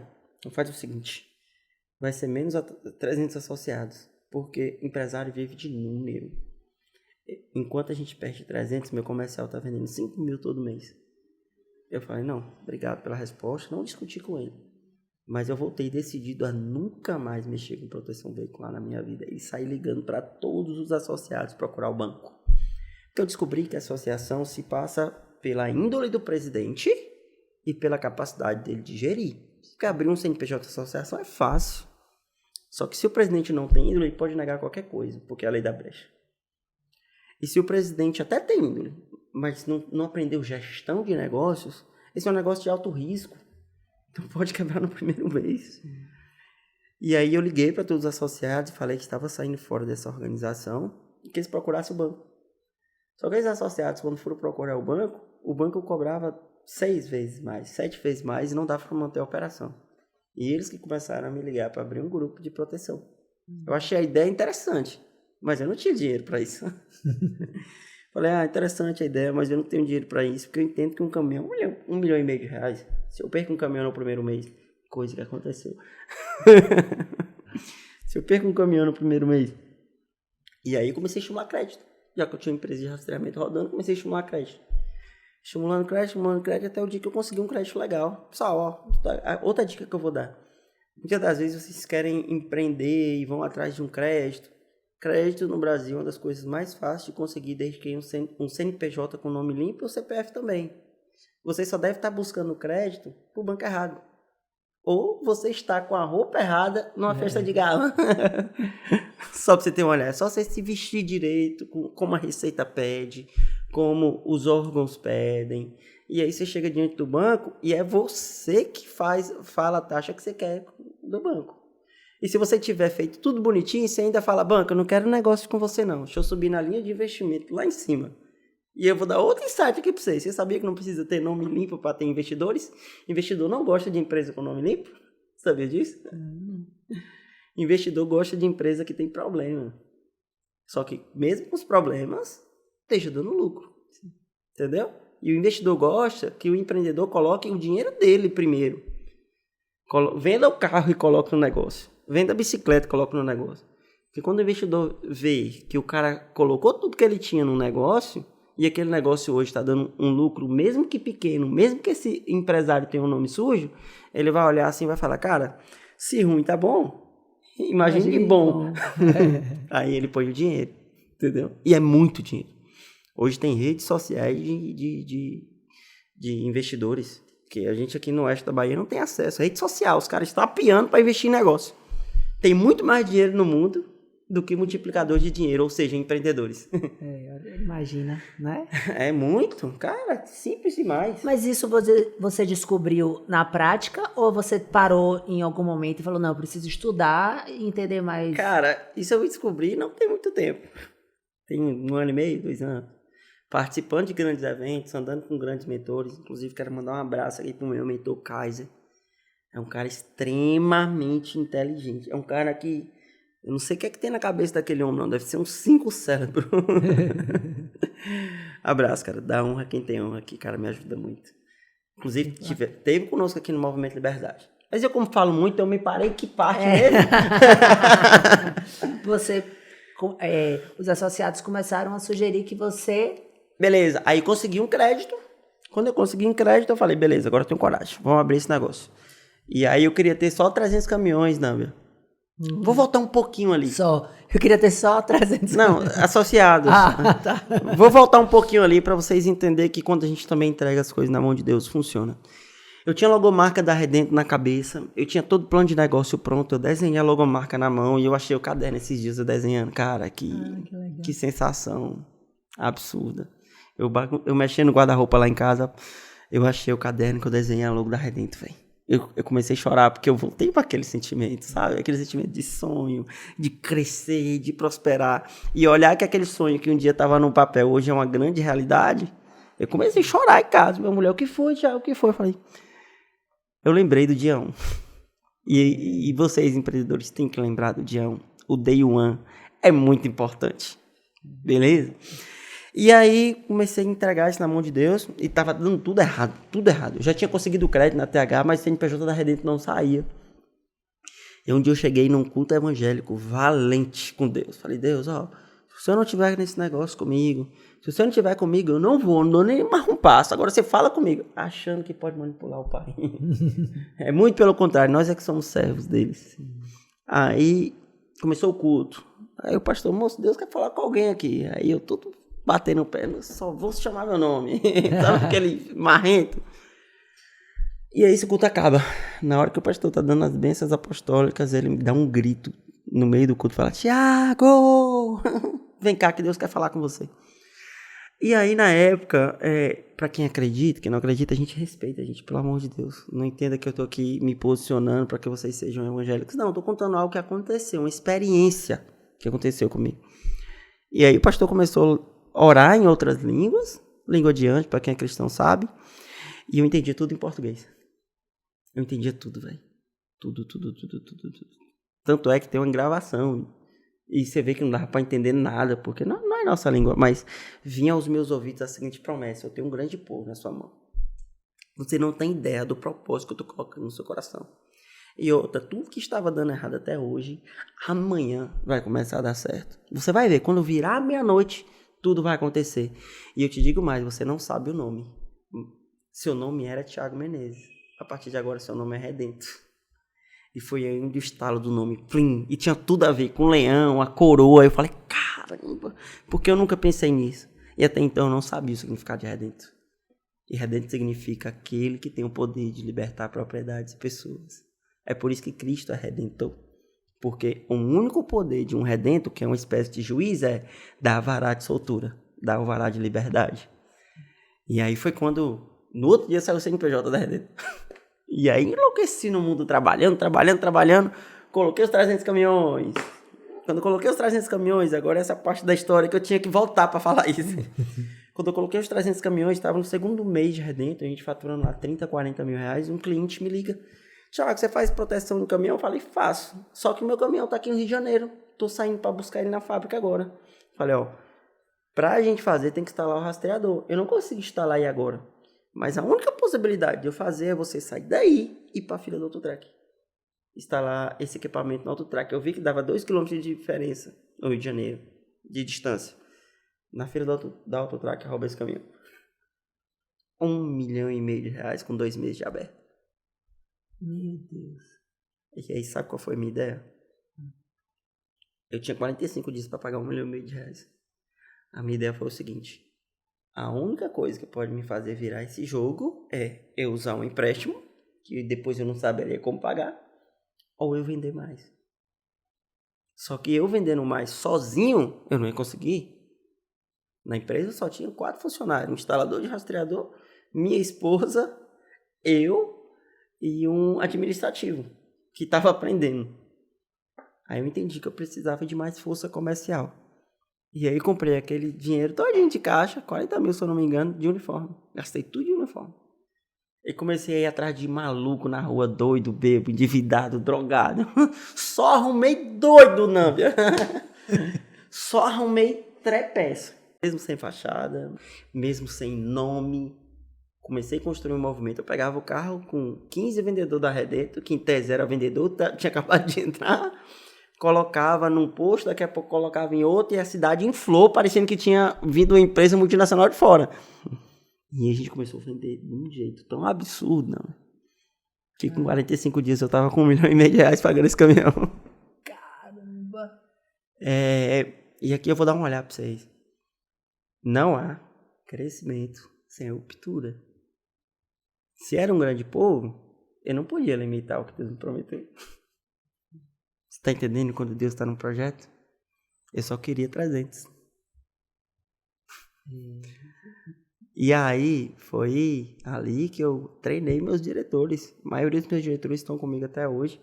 faz o seguinte. Vai ser menos 300 associados. Porque empresário vive de número. Enquanto a gente perde 300, meu comercial está vendendo 5 mil todo mês. Eu falei, não, obrigado pela resposta. Não discuti com ele. Mas eu voltei decidido a nunca mais mexer com proteção veicular na minha vida. E saí ligando para todos os associados procurar o banco. Porque eu descobri que a associação se passa pela índole do presidente e pela capacidade dele de gerir. Porque abrir um CNPJ de associação é fácil. Só que se o presidente não tem índole, ele pode negar qualquer coisa, porque é a lei da brecha. E se o presidente até tem índole, mas não aprendeu gestão de negócios, esse é um negócio de alto risco. Então pode quebrar no primeiro mês. E aí eu liguei para todos os associados e falei que estava saindo fora dessa organização e que eles procurassem o banco. Só que os associados, quando foram procurar o banco cobrava 6 vezes mais, 7 vezes mais e não dava para manter a operação. E eles que começaram a me ligar para abrir um grupo de proteção. Eu achei a ideia interessante, mas eu não tinha dinheiro para isso. Falei, interessante a ideia, mas eu não tenho dinheiro para isso, porque eu entendo que um caminhão, R$1,5 milhão. Se eu perco um caminhão no primeiro mês, coisa que aconteceu. Se eu perco um caminhão no primeiro mês. E aí eu comecei a estimular crédito. Já que eu tinha uma empresa de rastreamento rodando, comecei a estimular crédito. Estimulando crédito, até o dia que eu consegui um crédito legal. Só, outra dica que eu vou dar. Muitas das vezes vocês querem empreender e vão atrás de um crédito. Crédito no Brasil é uma das coisas mais fáceis de conseguir desde que tem um CNPJ com nome limpo e o CPF também. Você só deve estar buscando crédito pro banco errado. Ou você está com a roupa errada numa festa de gala. Só para você ter uma olhada. É só você se vestir direito, como a Receita pede, como os órgãos pedem. E aí você chega diante do banco e é você que fala a taxa que você quer do banco. E se você tiver feito tudo bonitinho, você ainda fala, banco, eu não quero negócio com você não. Deixa eu subir na linha de investimento lá em cima. E eu vou dar outro insight aqui para vocês. Você sabia que não precisa ter nome limpo para ter investidores? Investidor não gosta de empresa com nome limpo? Sabia disso? Investidor gosta de empresa que tem problema. Só que mesmo com os problemas, esteja dando lucro. Entendeu? E o investidor gosta que o empreendedor coloque o dinheiro dele primeiro. Venda o carro e coloque no negócio. Venda a bicicleta e coloque no negócio. Porque quando o investidor vê que o cara colocou tudo que ele tinha no negócio e aquele negócio hoje está dando um lucro, mesmo que pequeno, mesmo que esse empresário tenha um nome sujo, ele vai olhar assim e vai falar, cara, se ruim tá bom, imagine que bom. Aí ele põe o dinheiro, entendeu? E é muito dinheiro. Hoje tem redes sociais de investidores, que a gente aqui no oeste da Bahia não tem acesso. Rede social, os caras estão apiando para investir em negócio. Tem muito mais dinheiro no mundo do que multiplicador de dinheiro, ou seja, empreendedores. Imagina, né? É muito, cara, simples demais. Mas isso você descobriu na prática ou você parou em algum momento e falou, não, eu preciso estudar e entender mais? Cara, isso eu descobri não tem muito tempo. Tem 1 ano e meio, 2 anos. Participando de grandes eventos, andando com grandes mentores. Inclusive, quero mandar um abraço aqui pro meu mentor, Kaiser. É um cara extremamente inteligente. É um cara que... Eu não sei o que é que tem na cabeça daquele homem, não. Deve ser uns 5 cérebros. Abraço, cara. Dá honra quem tem honra aqui, cara. Me ajuda muito. Inclusive, teve conosco aqui no Movimento Liberdade. Mas eu, como falo muito, eu me parei que parte mesmo. Os associados começaram a sugerir que você... Beleza. Aí consegui um crédito. Quando eu consegui um crédito, eu falei, beleza, agora eu tenho coragem. Vamos abrir esse negócio. E aí eu queria ter só 300 caminhões, Nâmbia. Vou voltar um pouquinho ali. Só. Eu queria ter só 300 Não, associados. Tá. Vou voltar um pouquinho ali para vocês entenderem que quando a gente também entrega as coisas na mão de Deus, funciona. Eu tinha a logomarca da Redento na cabeça. Eu tinha todo o plano de negócio pronto. Eu desenhei a logomarca na mão e eu achei o caderno esses dias eu desenhando. Cara, que sensação absurda. Eu mexendo no guarda-roupa lá em casa, eu achei o caderno que eu desenhei a logo da Redento, velho. eu comecei a chorar porque eu voltei para aquele sentimento, sabe? Aquele sentimento de sonho, de crescer, de prosperar. E olhar que aquele sonho que um dia estava no papel hoje é uma grande realidade. Eu comecei a chorar em casa. Minha mulher, o que foi, Thiago? O que foi? Eu falei, eu lembrei do dia 1. E vocês, empreendedores, têm que lembrar do dia 1. O Day One é muito importante. Beleza? E aí, comecei a entregar isso na mão de Deus e tava dando tudo errado, tudo errado. Eu já tinha conseguido o crédito na TH, mas o CNPJ da Redento não saía. E um dia eu cheguei num culto evangélico valente com Deus. Falei, Deus, ó, se o Senhor não estiver nesse negócio comigo, se o Senhor não estiver comigo, eu não dou nem mais um passo. Agora você fala comigo, achando que pode manipular o Pai. É muito pelo contrário, nós é que somos servos deles. Aí, começou o culto. Aí o pastor, moço, Deus quer falar com alguém aqui. Aí eu todo batendo o pé, só vou chamar meu nome. Sabe aquele marrento? E aí esse culto acaba. Na hora que o pastor tá dando as bênçãos apostólicas, ele me dá um grito no meio do culto e fala, Thiago, vem cá que Deus quer falar com você. E aí na época, pra quem acredita, quem não acredita, a gente respeita, a gente, pelo amor de Deus. Não entenda que eu tô aqui me posicionando para que vocês sejam evangélicos. Não, eu tô contando algo que aconteceu, uma experiência que aconteceu comigo. E aí o pastor começou orar em outras línguas, língua adiante, para quem é cristão sabe, e eu entendia tudo em português. Eu entendia tudo, velho. Tudo. Tanto é que tem uma gravação, e você vê que não dava para entender nada, porque não é nossa língua, mas vinha aos meus ouvidos a seguinte promessa, eu tenho um grande povo na sua mão. Você não tem ideia do propósito que eu tô colocando no seu coração. E outra, tudo que estava dando errado até hoje, amanhã vai começar a dar certo. Você vai ver, quando virar meia-noite, tudo vai acontecer. E eu te digo mais, você não sabe o nome. Seu nome era Thiago Menezes. A partir de agora, seu nome é Redento. E foi aí onde o estalo do nome, plim, e tinha tudo a ver com o leão, a coroa. Eu falei, caramba, porque eu nunca pensei nisso. E até então eu não sabia o significado de Redento. E Redento significa aquele que tem o poder de libertar propriedades e pessoas. É por isso que Cristo é Redentor. Porque o único poder de um redento, que é uma espécie de juiz, é dar vará de soltura, dar o vará de liberdade. E aí foi quando, no outro dia, saiu o CNPJ da Redento. E aí enlouqueci no mundo trabalhando. Coloquei os 300 caminhões. Quando eu coloquei os 300 caminhões, agora essa parte da história que eu tinha que voltar para falar isso. Quando eu coloquei os 300 caminhões, estava no segundo mês de Redento, a gente faturando lá 30, 40 mil reais, um cliente me liga. Thiago, você faz proteção no caminhão? Eu falei, faço. Só que o meu caminhão tá aqui no Rio de Janeiro. Tô saindo para buscar ele na fábrica agora. Falei, ó, pra gente fazer tem que instalar o rastreador. Eu não consigo instalar aí agora. Mas a única possibilidade de eu fazer é você sair daí e ir pra fila do Autotrack. Instalar esse equipamento no Autotrack. Eu vi que dava 2 km de diferença no Rio de Janeiro, de distância. Na fila da Autotrack, rouba esse caminhão. 1,5 milhão de reais com 2 meses de aberto. Meu Deus. E aí, sabe qual foi a minha ideia? Eu tinha 45 dias para pagar 1,5 milhão de reais. A minha ideia foi o seguinte: a única coisa que pode me fazer virar esse jogo é eu usar um empréstimo, que depois eu não saberia como pagar, ou eu vender mais. Só que eu vendendo mais sozinho, eu não ia conseguir. Na empresa só tinha 4 funcionários, um instalador de rastreador, minha esposa, eu e um administrativo que estava aprendendo. Aí eu entendi que eu precisava de mais força comercial. E aí comprei aquele dinheiro todinho de caixa, 40 mil se eu não me engano, de uniforme. Gastei tudo de uniforme. E comecei a ir atrás de maluco na rua, doido, bêbado, endividado, drogado. Só arrumei doido, Nâmbia. Só arrumei trepécia. Mesmo sem fachada, mesmo sem nome. Comecei a construir um movimento. Eu pegava o carro com 15 vendedores da Redento, que em tese era vendedor, tinha acabado de entrar, colocava num posto, daqui a pouco colocava em outro, e a cidade inflou, parecendo que tinha vindo uma empresa multinacional de fora. E a gente começou a vender de um jeito tão absurdo, não? Que com 45 dias eu tava com 1,5 milhão de reais pagando esse caminhão. Caramba! E aqui eu vou dar uma olhada pra vocês. Não há crescimento sem ruptura. Se era um grande povo, eu não podia limitar o que Deus me prometeu. Você tá entendendo quando Deus está num projeto? Eu só queria 300. E aí, foi ali que eu treinei meus diretores. A maioria dos meus diretores estão comigo até hoje.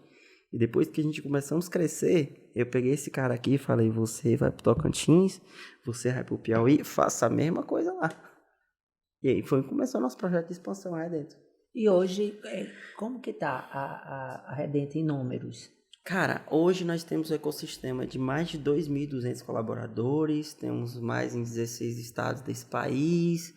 E depois que a gente começamos a crescer, eu peguei esse cara aqui e falei, você vai pro Tocantins, você vai pro Piauí, faça a mesma coisa lá. E aí foi que começou o nosso projeto de expansão aí dentro. E hoje, como que tá a Redento em números? Cara, hoje nós temos um ecossistema de mais de 2.200 colaboradores, temos mais em 16 estados desse país,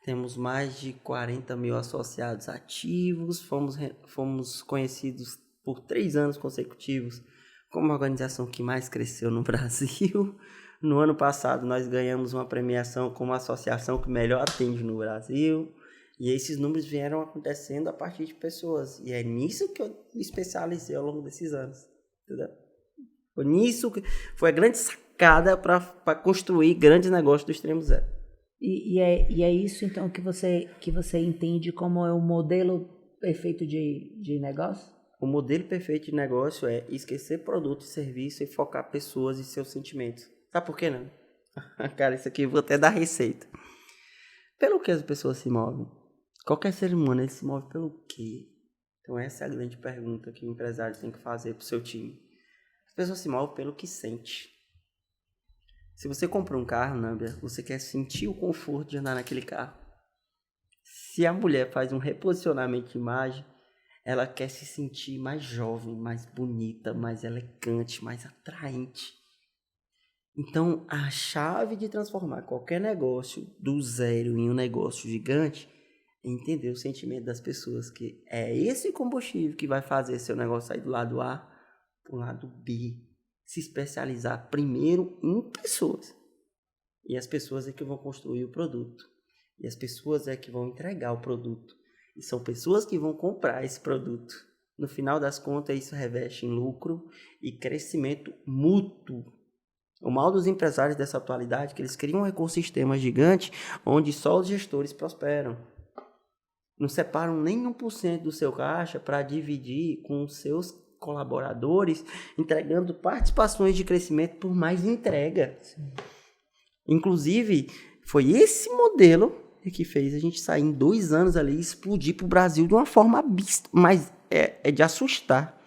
temos mais de 40 mil associados ativos, fomos conhecidos por 3 anos consecutivos como a organização que mais cresceu no Brasil. No ano passado nós ganhamos uma premiação como a associação que melhor atende no Brasil. E esses números vieram acontecendo a partir de pessoas. E é nisso que eu me especializei ao longo desses anos. Entendeu? Foi nisso que foi a grande sacada para construir grandes negócios do Extremo Zero. E é isso, então, que você entende como é o modelo perfeito de negócio? O modelo perfeito de negócio é esquecer produto e serviço e focar pessoas e seus sentimentos. Sabe por quê, não? Cara, isso aqui eu vou até dar receita. Pelo que as pessoas se movem? Qualquer ser humano, ele se move pelo quê? Então essa é a grande pergunta que o empresário tem que fazer para o seu time. As pessoas se movem pelo que sente. Se você compra um carro, Nambia, você quer sentir o conforto de andar naquele carro. Se a mulher faz um reposicionamento de imagem, ela quer se sentir mais jovem, mais bonita, mais elegante, mais atraente. Então, a chave de transformar qualquer negócio do zero em um negócio gigante é entender o sentimento das pessoas, que é esse combustível que vai fazer seu negócio sair do lado A para o lado B. Se especializar primeiro em pessoas. E as pessoas é que vão construir o produto. E as pessoas é que vão entregar o produto. E são pessoas que vão comprar esse produto. No final das contas, isso reveste em lucro e crescimento mútuo. O mal dos empresários dessa atualidade é que eles criam um ecossistema gigante onde só os gestores prosperam. Não separam nem 1% do seu caixa para dividir com os seus colaboradores, entregando participações de crescimento por mais entrega. Sim. Inclusive, foi esse modelo que fez a gente sair em 2 anos ali e explodir para o Brasil de uma forma mas é de assustar.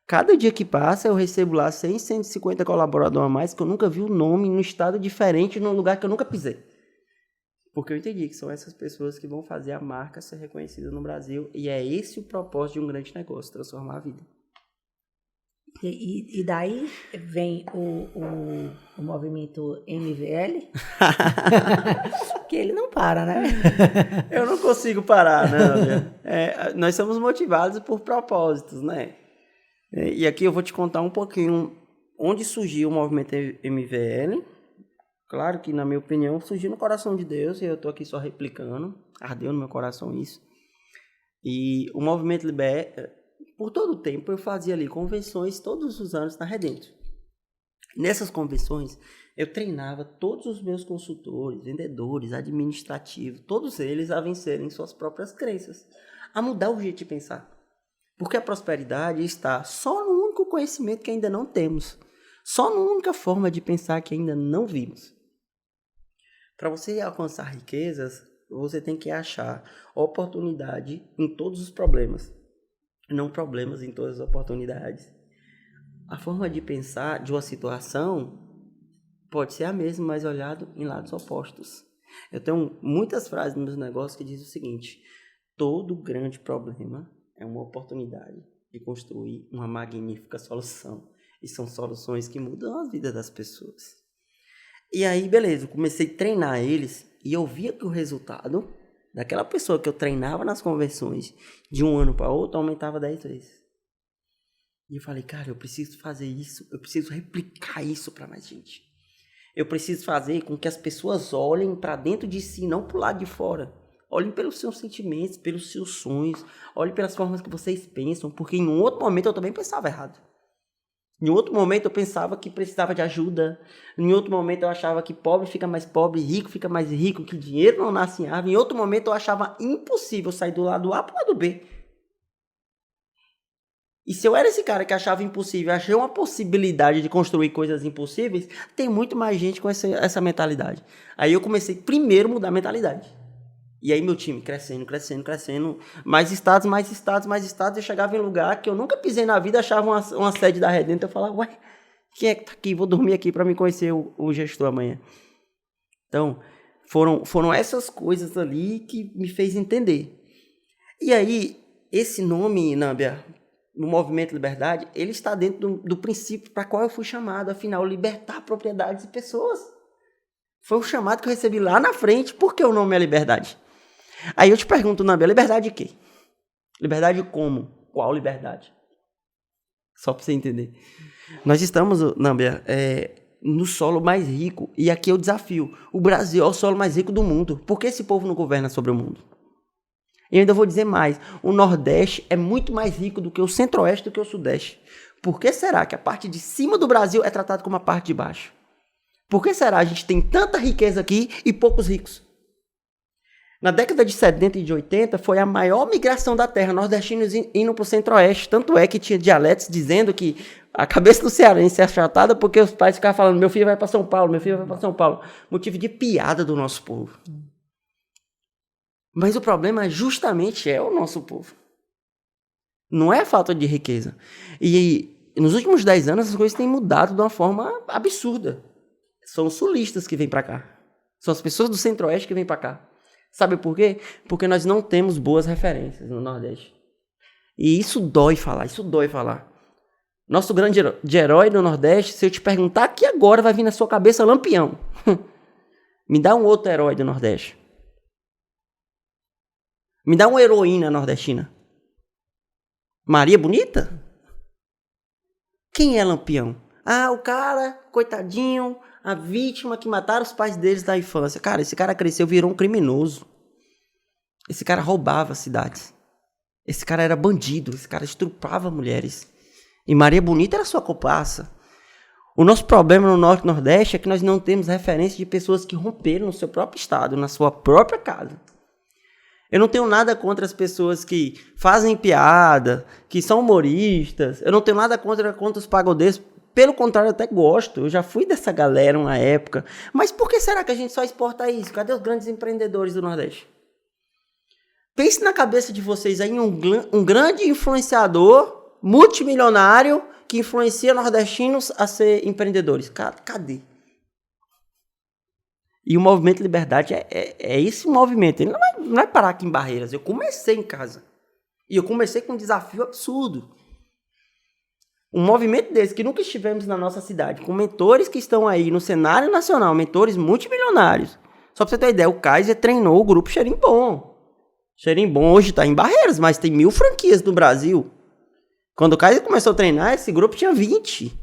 Cada dia que passa eu recebo lá 100, 150 colaboradores a mais que eu nunca vi o nome no estado diferente, num lugar que eu nunca pisei. Porque eu entendi que são essas pessoas que vão fazer a marca ser reconhecida no Brasil, e é esse o propósito de um grande negócio, transformar a vida. E daí vem o movimento MVL, que ele não para, né? Eu não consigo parar, né? Nós somos motivados por propósitos, né? E aqui eu vou te contar um pouquinho onde surgiu o movimento MVL. Claro que, na minha opinião, surgiu no coração de Deus, e eu estou aqui só replicando. Ardeu no meu coração isso. E o movimento Liberta, por todo o tempo, eu fazia ali convenções todos os anos na Redento. Nessas convenções, eu treinava todos os meus consultores, vendedores, administrativos, todos eles a vencerem suas próprias crenças, a mudar o jeito de pensar. Porque a prosperidade está só no único conhecimento que ainda não temos, só na única forma de pensar que ainda não vimos. Para você alcançar riquezas, você tem que achar oportunidade em todos os problemas, não problemas em todas as oportunidades. A forma de pensar de uma situação pode ser a mesma, mas olhado em lados opostos. Eu tenho muitas frases nos meus negócios que dizem o seguinte: todo grande problema é uma oportunidade de construir uma magnífica solução. E são soluções que mudam a vida das pessoas. E aí, beleza, eu comecei a treinar eles e eu via que o resultado daquela pessoa que eu treinava nas convenções de um ano para outro aumentava 10 vezes. E eu falei, cara, eu preciso fazer isso, eu preciso replicar isso para mais gente. Eu preciso fazer com que as pessoas olhem para dentro de si, não para o lado de fora. Olhem pelos seus sentimentos, pelos seus sonhos, olhem pelas formas que vocês pensam, porque em um outro momento eu também pensava errado. Em outro momento eu pensava que precisava de ajuda. Em outro momento eu achava que pobre fica mais pobre, rico fica mais rico, que dinheiro não nasce em árvore. Em outro momento eu achava impossível sair do lado A para o lado B. E se eu era esse cara que achava impossível, achei uma possibilidade de construir coisas impossíveis, tem muito mais gente com essa mentalidade. Aí eu comecei primeiro a mudar a mentalidade. E aí meu time crescendo, mais estados, eu chegava em lugar que eu nunca pisei na vida, achava uma sede da Redenta, eu falava, ué, quem é que tá aqui? Vou dormir aqui para me conhecer o gestor amanhã. Então, foram essas coisas ali que me fez entender. E aí, esse nome, Nâmbia, no Movimento Liberdade, ele está dentro do princípio para qual eu fui chamado, afinal, libertar propriedades e pessoas. Foi um chamado que eu recebi lá na frente, por que o nome é liberdade? Aí eu te pergunto, Nâmbia, liberdade de quê? Liberdade como? Qual liberdade? Só para você entender. Nós estamos, Nâmbia, no solo mais rico, e aqui é o desafio. O Brasil é o solo mais rico do mundo. Por que esse povo não governa sobre o mundo? E eu ainda vou dizer mais, o Nordeste é muito mais rico do que o Centro-Oeste, do que o Sudeste. Por que será que a parte de cima do Brasil é tratada como a parte de baixo? Por que será que a gente tem tanta riqueza aqui e poucos ricos? Na década de 70 e de 80 foi a maior migração da terra, nordestinos indo para o Centro-Oeste. Tanto é que tinha dialetos dizendo que a cabeça do cearense é achatada porque os pais ficavam falando, meu filho vai para São Paulo, meu filho vai para São Paulo. Motivo de piada do nosso povo. Mas o problema justamente é o nosso povo. Não é a falta de riqueza. E nos últimos 10 anos as coisas têm mudado de uma forma absurda. São os sulistas que vêm para cá. São as pessoas do Centro-Oeste que vêm para cá. Sabe por quê? Porque nós não temos boas referências no Nordeste. E isso dói falar. Nosso grande herói no Nordeste, se eu te perguntar aqui agora, vai vir na sua cabeça Lampião. Me dá um outro herói do Nordeste. Me dá uma heroína nordestina. Maria Bonita? Quem é Lampião? Ah, o cara, coitadinho, a vítima que mataram os pais deles da infância. Cara, esse cara cresceu, virou um criminoso. Esse cara roubava cidades. Esse cara era bandido, esse cara estuprava mulheres. E Maria Bonita era sua comparsa. O nosso problema no Norte e Nordeste é que nós não temos referência de pessoas que romperam no seu próprio estado, na sua própria casa. Eu não tenho nada contra as pessoas que fazem piada, que são humoristas. Eu não tenho nada contra os pagodeiros. Pelo contrário, eu até gosto. Eu já fui dessa galera uma época. Mas por que será que a gente só exporta isso? Cadê os grandes empreendedores do Nordeste? Pense na cabeça de vocês aí um grande influenciador, multimilionário, que influencia nordestinos a ser empreendedores. Cadê? E o Movimento Liberdade é esse movimento. Ele não vai parar aqui em Barreiras. Eu comecei em casa. E eu comecei com um desafio absurdo. Um movimento desse que nunca estivemos na nossa cidade, com mentores que estão aí no cenário nacional, mentores multimilionários. Só pra você ter uma ideia, o Kaiser treinou o grupo Xerimbom. Xerimbom hoje está em Barreiras, mas tem 1000 franquias no Brasil. Quando o Kaiser começou a treinar, esse grupo tinha 20.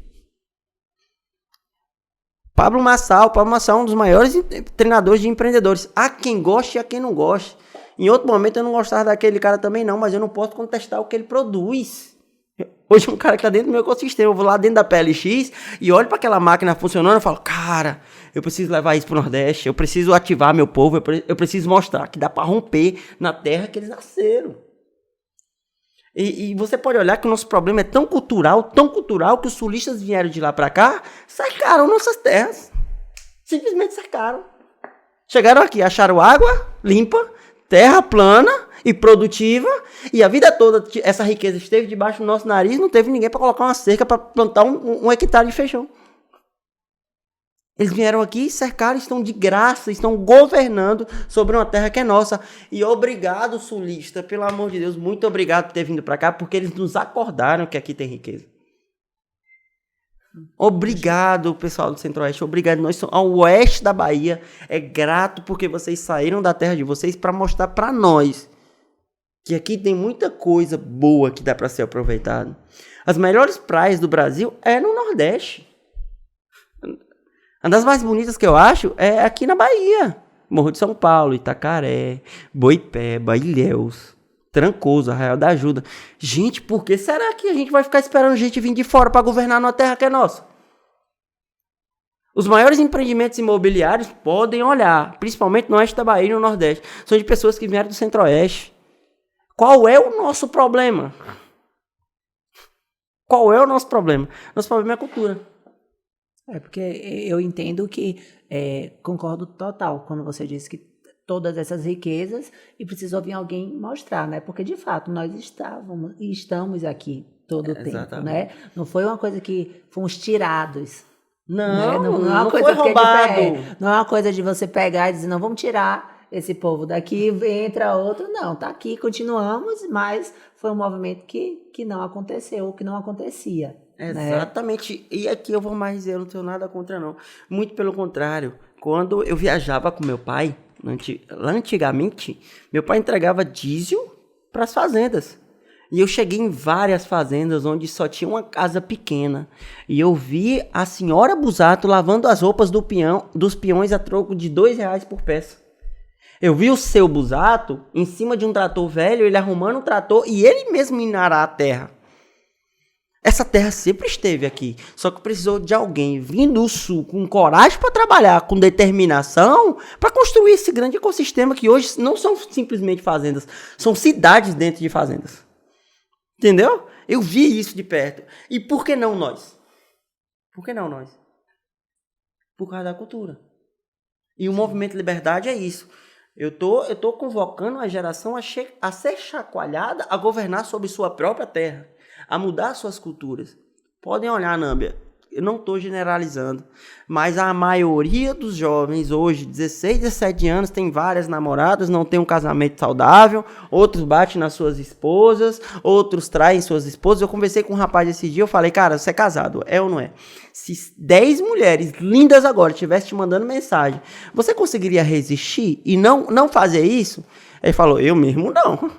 Pablo Massal é um dos maiores treinadores de empreendedores. Há quem goste e há quem não goste. Em outro momento eu não gostava daquele cara também não, mas eu não posso contestar o que ele produz. Hoje um cara que está dentro do meu ecossistema, eu vou lá dentro da PLX e olho para aquela máquina funcionando e falo, cara, eu preciso levar isso para o Nordeste, eu preciso ativar meu povo, eu preciso mostrar que dá para romper na terra que eles nasceram. E você pode olhar que o nosso problema é tão cultural que os sulistas vieram de lá para cá, cercaram nossas terras. Simplesmente cercaram. Chegaram aqui, acharam água limpa, terra plana e produtiva, e a vida toda essa riqueza esteve debaixo do nosso nariz, não teve ninguém para colocar uma cerca para plantar um hectare de feijão. Eles vieram aqui, cercaram, estão de graça, estão governando sobre uma terra que é nossa. E obrigado, sulista, pelo amor de Deus, muito obrigado por ter vindo para cá, porque eles nos acordaram que aqui tem riqueza. Obrigado, pessoal do Centro-Oeste, obrigado. Nós somos ao oeste da Bahia, é grato porque vocês saíram da terra de vocês para mostrar para nós que aqui tem muita coisa boa que dá para ser aproveitado. As melhores praias do Brasil é no Nordeste. Uma das mais bonitas que eu acho é aqui na Bahia. Morro de São Paulo, Itacaré, Boipeba, Ilhéus, Trancoso, Arraial da Ajuda. Gente, por que será que a gente vai ficar esperando gente vir de fora para governar numa terra que é nossa? Os maiores empreendimentos imobiliários podem olhar, principalmente no oeste da Bahia e no Nordeste, são de pessoas que vieram do Centro-Oeste. Qual é o nosso problema? Qual é o nosso problema? Nosso problema é a cultura. Porque eu entendo que, concordo total quando você disse que todas essas riquezas e precisou vir alguém mostrar, né? Porque, de fato, nós estávamos e estamos aqui todo o tempo, né? Não foi uma coisa que fomos tirados. Não, né? Não é uma não coisa foi roubado. Não é uma coisa de você pegar e dizer, não, vamos tirar esse povo daqui, entra outro. Não, tá aqui, continuamos, mas foi um movimento que não aconteceu, que não acontecia. Exatamente. Né? E aqui eu vou mais dizer, eu não tenho nada contra, não. Muito pelo contrário. Quando eu viajava com meu pai, lá antigamente, meu pai entregava diesel para as fazendas. E eu cheguei em várias fazendas onde só tinha uma casa pequena. E eu vi a senhora Busato lavando as roupas dos peões a troco de R$2 por peça. Eu vi o seu Busato em cima de um trator velho, ele arrumando o trator e ele mesmo minarar a terra. Essa terra sempre esteve aqui, só que precisou de alguém vindo do sul com coragem para trabalhar, com determinação, para construir esse grande ecossistema que hoje não são simplesmente fazendas, são cidades dentro de fazendas. Entendeu? Eu vi isso de perto. E por que não nós? Por que não nós? Por causa da cultura. E o Movimento Liberdade é isso. Eu tô convocando a geração a ser chacoalhada, a governar sobre sua própria terra, a mudar suas culturas. Podem olhar, Nâmbia, eu não estou generalizando, mas a maioria dos jovens hoje, 16, 17 anos, tem várias namoradas, não tem um casamento saudável, outros batem nas suas esposas, outros traem suas esposas. Eu conversei com um rapaz esse dia, eu falei, cara, você é casado, é ou não é? Se 10 mulheres lindas agora estivessem te mandando mensagem, você conseguiria resistir e não fazer isso? Ele falou, eu mesmo não.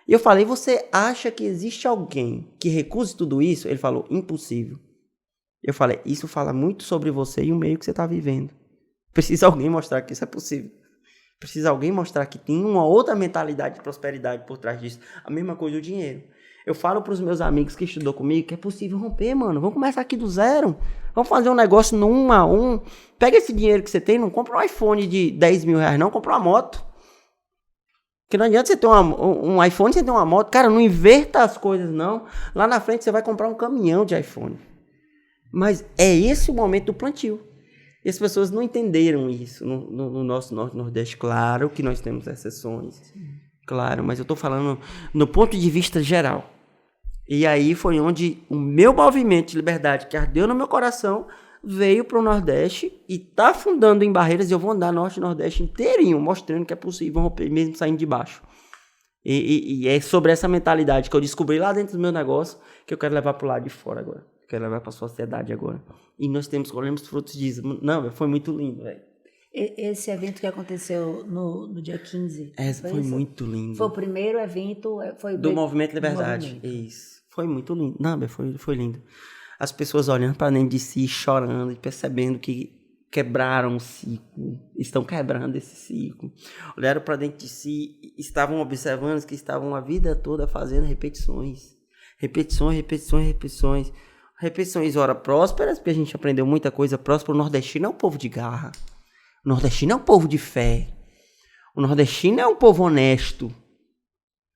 E eu falei, você acha que existe alguém que recuse tudo isso? Ele falou, impossível. Eu falei, isso fala muito sobre você e o meio que você está vivendo. Precisa alguém mostrar que isso é possível. Precisa alguém mostrar que tem uma outra mentalidade de prosperidade por trás disso. A mesma coisa o dinheiro. Eu falo para os meus amigos que estudou comigo que é possível romper, mano. Vamos começar aqui do zero. Vamos fazer um negócio no 1 a 1. Pega esse dinheiro que você tem, não compra um iPhone de R$10 mil, não. Compra uma moto. Porque não adianta você ter um iPhone e você ter uma moto. Cara, não inverta as coisas, não. Lá na frente você vai comprar um caminhão de iPhone. Mas é esse o momento do plantio. E as pessoas não entenderam isso no nosso Norte-Nordeste. Claro que nós temos exceções. Sim. Claro, mas eu estou falando no ponto de vista geral. E aí foi onde o meu movimento de liberdade, que ardeu no meu coração, veio para o Nordeste e está fundando em Barreiras. E eu vou andar Norte e Nordeste inteirinho, mostrando que é possível romper mesmo saindo de baixo. E é sobre essa mentalidade que eu descobri lá dentro do meu negócio que eu quero levar para o lado de fora agora. Quero levar para a sociedade agora. E nós colhemos frutos disso. Não, foi muito lindo, velho. Esse evento que aconteceu no dia 15. Foi muito lindo. Foi o primeiro evento do Movimento Liberdade. Isso. Foi muito lindo. Não, foi lindo. As pessoas olhando para dentro de si, chorando e percebendo que quebraram o ciclo. Estão quebrando esse ciclo. Olharam para dentro de si, estavam observando que estavam a vida toda fazendo repetições. Repetições, ora, prósperas, porque a gente aprendeu muita coisa próspera. O nordestino é um povo de garra. O nordestino é um povo de fé. O nordestino é um povo honesto.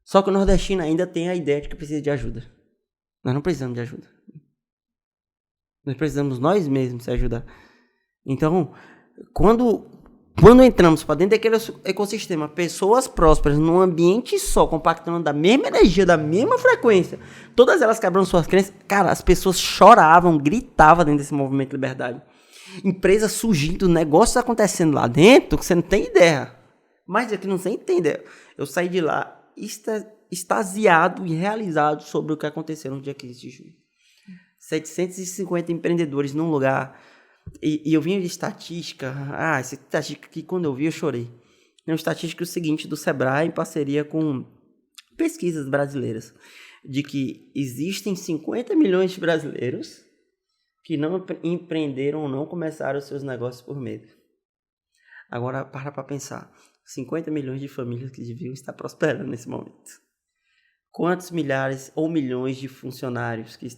Só que o nordestino ainda tem a ideia de que precisa de ajuda. Nós não precisamos de ajuda. Nós precisamos nós mesmos se ajudar. Então, quando entramos para dentro daquele ecossistema, pessoas prósperas, num ambiente só, compactando da mesma energia, da mesma frequência, todas elas quebrando suas crenças, cara, as pessoas choravam, gritavam dentro desse movimento de liberdade. Empresas surgindo, negócios acontecendo lá dentro, que você não tem ideia. Mas é que não você entende. Eu saí de lá extasiado e realizado sobre o que aconteceu no dia 15 de junho. 750 empreendedores num lugar. E eu vinha de estatística. Essa estatística que quando eu vi eu chorei. É uma estatística seguinte do Sebrae em parceria com pesquisas brasileiras. De que existem 50 milhões de brasileiros que não empreenderam ou não começaram os seus negócios por medo. Agora, para pensar. 50 milhões de famílias que deviam estar prosperando nesse momento. Quantos milhares ou milhões de funcionários que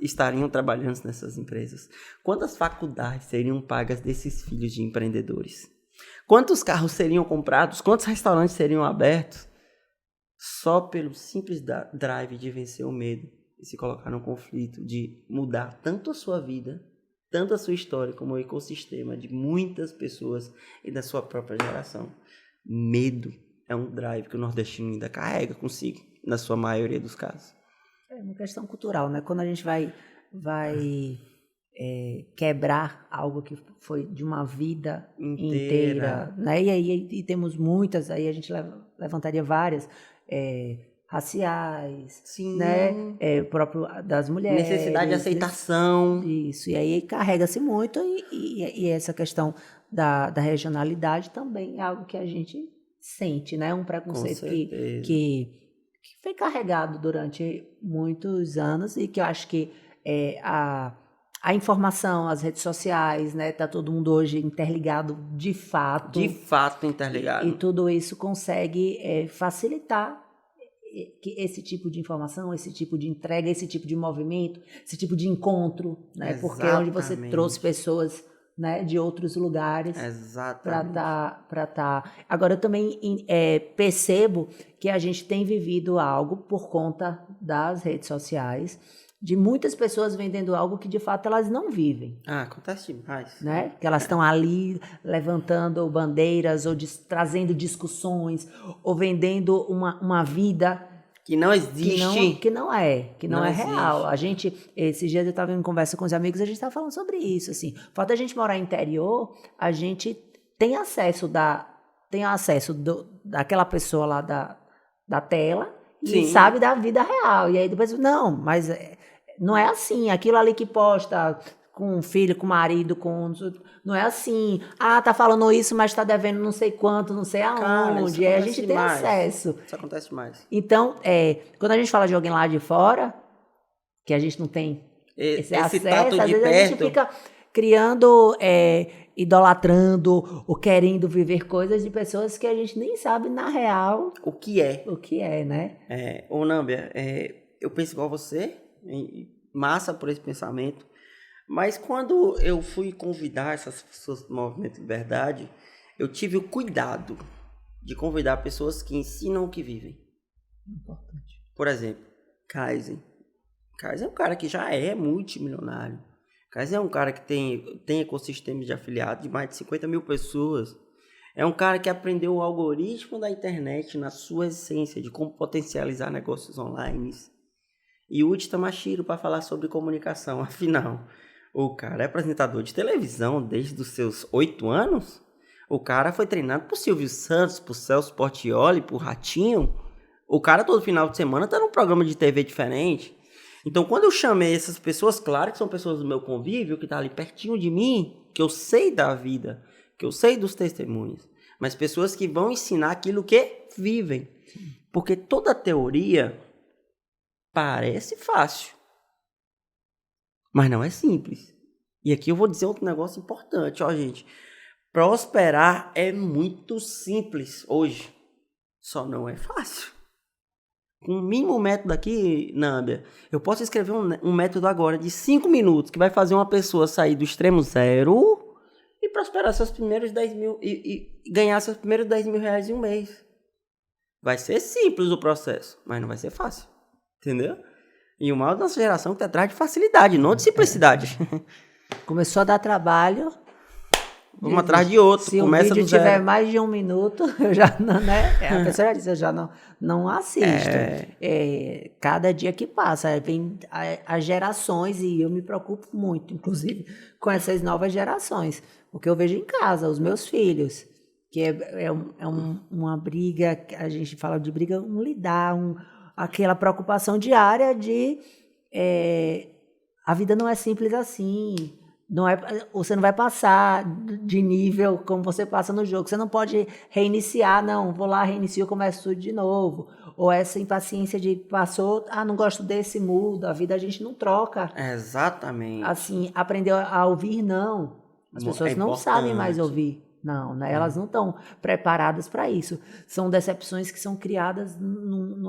estariam trabalhando nessas empresas? Quantas faculdades seriam pagas desses filhos de empreendedores? Quantos carros seriam comprados? Quantos restaurantes seriam abertos? Só pelo simples drive de vencer o medo e se colocar num conflito de mudar tanto a sua vida, tanto a sua história, como o ecossistema de muitas pessoas e da sua própria geração. Medo é um drive que o nordestino ainda carrega consigo, na sua maioria dos casos. É uma questão cultural, né? Quando a gente vai quebrar algo que foi de uma vida inteira, né? E aí temos muitas, aí a gente levantaria várias, raciais, Sim. né? Próprio das mulheres. Necessidade de aceitação. Isso, e aí carrega-se muito, e essa questão da regionalidade também é algo que a gente sente, né? Um preconceito que foi carregado durante muitos anos e que eu acho que a informação, as redes sociais, né? Tá todo mundo hoje interligado de fato. De fato interligado. E tudo isso consegue facilitar esse tipo de informação, esse tipo de entrega, esse tipo de movimento, esse tipo de encontro, né? Exatamente. Porque é onde você trouxe pessoas, né, de outros lugares para estar. Agora, eu também percebo que a gente tem vivido algo por conta das redes sociais, de muitas pessoas vendendo algo que, de fato, elas não vivem. Acontece demais. Né? Que elas estão ali levantando bandeiras ou trazendo discussões ou vendendo uma vida que não existe. Que não é existe. real. A gente, esses dias eu estava em conversa com os amigos, a gente estava falando sobre isso. Assim, o fato da gente morar no interior, a gente tem acesso daquela pessoa lá da tela e sabe da vida real. E aí depois, não, mas não é assim. Aquilo ali que posta com o filho, com o marido, não é assim. Tá falando isso, mas tá devendo não sei quanto, não sei aonde. E aí a gente tem acesso. Isso acontece demais. Então, quando a gente fala de alguém lá de fora, que a gente não tem esse acesso, às vezes a gente fica criando, idolatrando ou querendo viver coisas de pessoas que a gente nem sabe, na real, o que é, né? Ô, Nâmbia, eu penso igual você, massa por esse pensamento, mas quando eu fui convidar essas pessoas do Movimento de Verdade, eu tive o cuidado de convidar pessoas que ensinam o que vivem. Importante. Por exemplo, Kaizen. Kaizen é um cara que já é multimilionário. Kaizen é um cara que tem ecossistema de afiliados de mais de 50 mil pessoas. É um cara que aprendeu o algoritmo da internet na sua essência, de como potencializar negócios online. E o Uchi Tamashiro para falar sobre comunicação. Afinal, o cara é apresentador de televisão desde os seus 8 anos. O cara foi treinado por Silvio Santos, por Celso Portiolli, por Ratinho. O cara todo final de semana tá num programa de TV diferente. Então, quando eu chamei essas pessoas, claro que são pessoas do meu convívio, que tá ali pertinho de mim, que eu sei da vida, que eu sei dos testemunhos, mas pessoas que vão ensinar aquilo que vivem. Porque toda teoria parece fácil, mas não é simples. E aqui eu vou dizer outro negócio importante, gente. Prosperar é muito simples hoje, só não é fácil. Com o mínimo método aqui, Nâmbia, eu posso escrever um método agora de 5 minutos que vai fazer uma pessoa sair do extremo zero e prosperar seus primeiros 10 mil e ganhar seus primeiros 10 mil reais em um mês. Vai ser simples o processo, mas não vai ser fácil. Entendeu? E o mal da nossa geração que atrás de facilidade, não de simplicidade. Começou a dar trabalho. Vamos atrás de outro. Se o vídeo tiver mais de 1 minuto, eu já não, né? A pessoa já disse, eu já não assisto. Cada dia que passa, vem as gerações, e eu me preocupo muito, inclusive, com essas novas gerações. Porque eu vejo em casa, os meus filhos, que uma briga, a gente fala de briga, aquela preocupação diária de a vida não é simples assim. Você não vai passar de nível como você passa no jogo. Você não pode reiniciar, não. Vou lá, reinicio, começo tudo de novo. Ou essa impaciência de passou, não gosto desse, muda. A vida a gente não troca. Exatamente. Assim, aprender a ouvir, não. As pessoas não sabem mais ouvir. Não, né? Elas não estão preparadas para isso. São decepções que são criadas num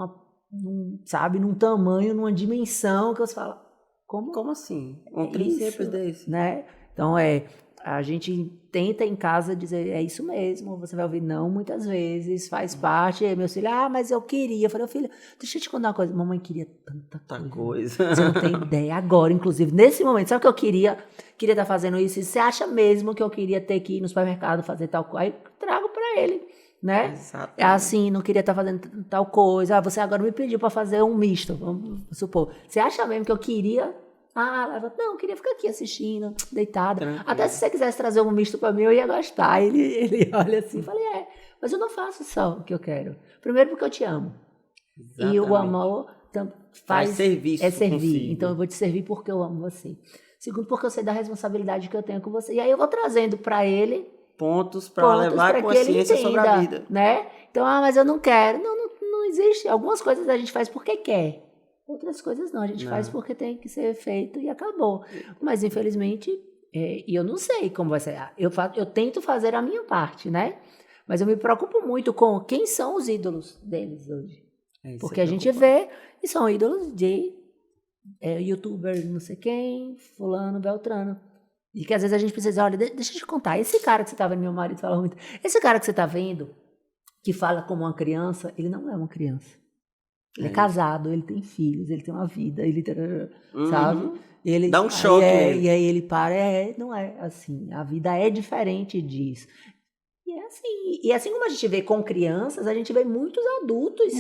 tamanho, numa dimensão que você fala... Como assim? Um trem simples desse. Né? Então, a gente tenta em casa dizer, é isso mesmo, você vai ouvir não muitas vezes, faz parte. Aí, meu filho, mas eu queria. Eu falei, filho, deixa eu te contar uma coisa. Mamãe queria tanta coisa. Você não tem ideia agora, inclusive, nesse momento. Sabe o que eu queria? Queria estar fazendo isso. E você acha mesmo que eu queria ter que ir no supermercado fazer tal coisa? Aí trago para ele. né? Exatamente. É assim, não queria estar fazendo tal coisa. Você agora me pediu para fazer um misto, vamos supor. Você acha mesmo que eu queria? Não, eu queria ficar aqui assistindo, deitada. Tranquilo. Até se você quisesse trazer um misto para mim, eu ia gostar. Ele olha assim, falei, mas eu não faço só o que eu quero. Primeiro porque eu te amo. Exatamente. E o amor faz serviço é servir. consigo. Então eu vou te servir porque eu amo você. Segundo, porque eu sei da responsabilidade que eu tenho com você. E aí eu vou trazendo para ele pontos para levar a que ele consciência entenda, sobre a vida. né? Então, mas eu não quero. Não existe. Algumas coisas a gente faz porque quer. Outras coisas não. A gente faz porque tem que ser feito e acabou. Mas, infelizmente, e eu não sei como vai ser. Eu tento fazer a minha parte, né? Mas eu me preocupo muito com quem são os ídolos deles hoje. Porque a gente vê e são ídolos de youtuber não sei quem, fulano, beltrano. E que às vezes a gente precisa, olha, deixa eu te contar, esse cara que você tá vendo, meu marido fala muito, esse cara que você tá vendo, que fala como uma criança, ele não é uma criança. Ele é casado, ele tem filhos, ele tem uma vida, ele sabe? Ele, dá um choque nele. E aí ele para, não é assim, a vida é diferente disso. E assim como a gente vê com crianças, a gente vê muitos adultos.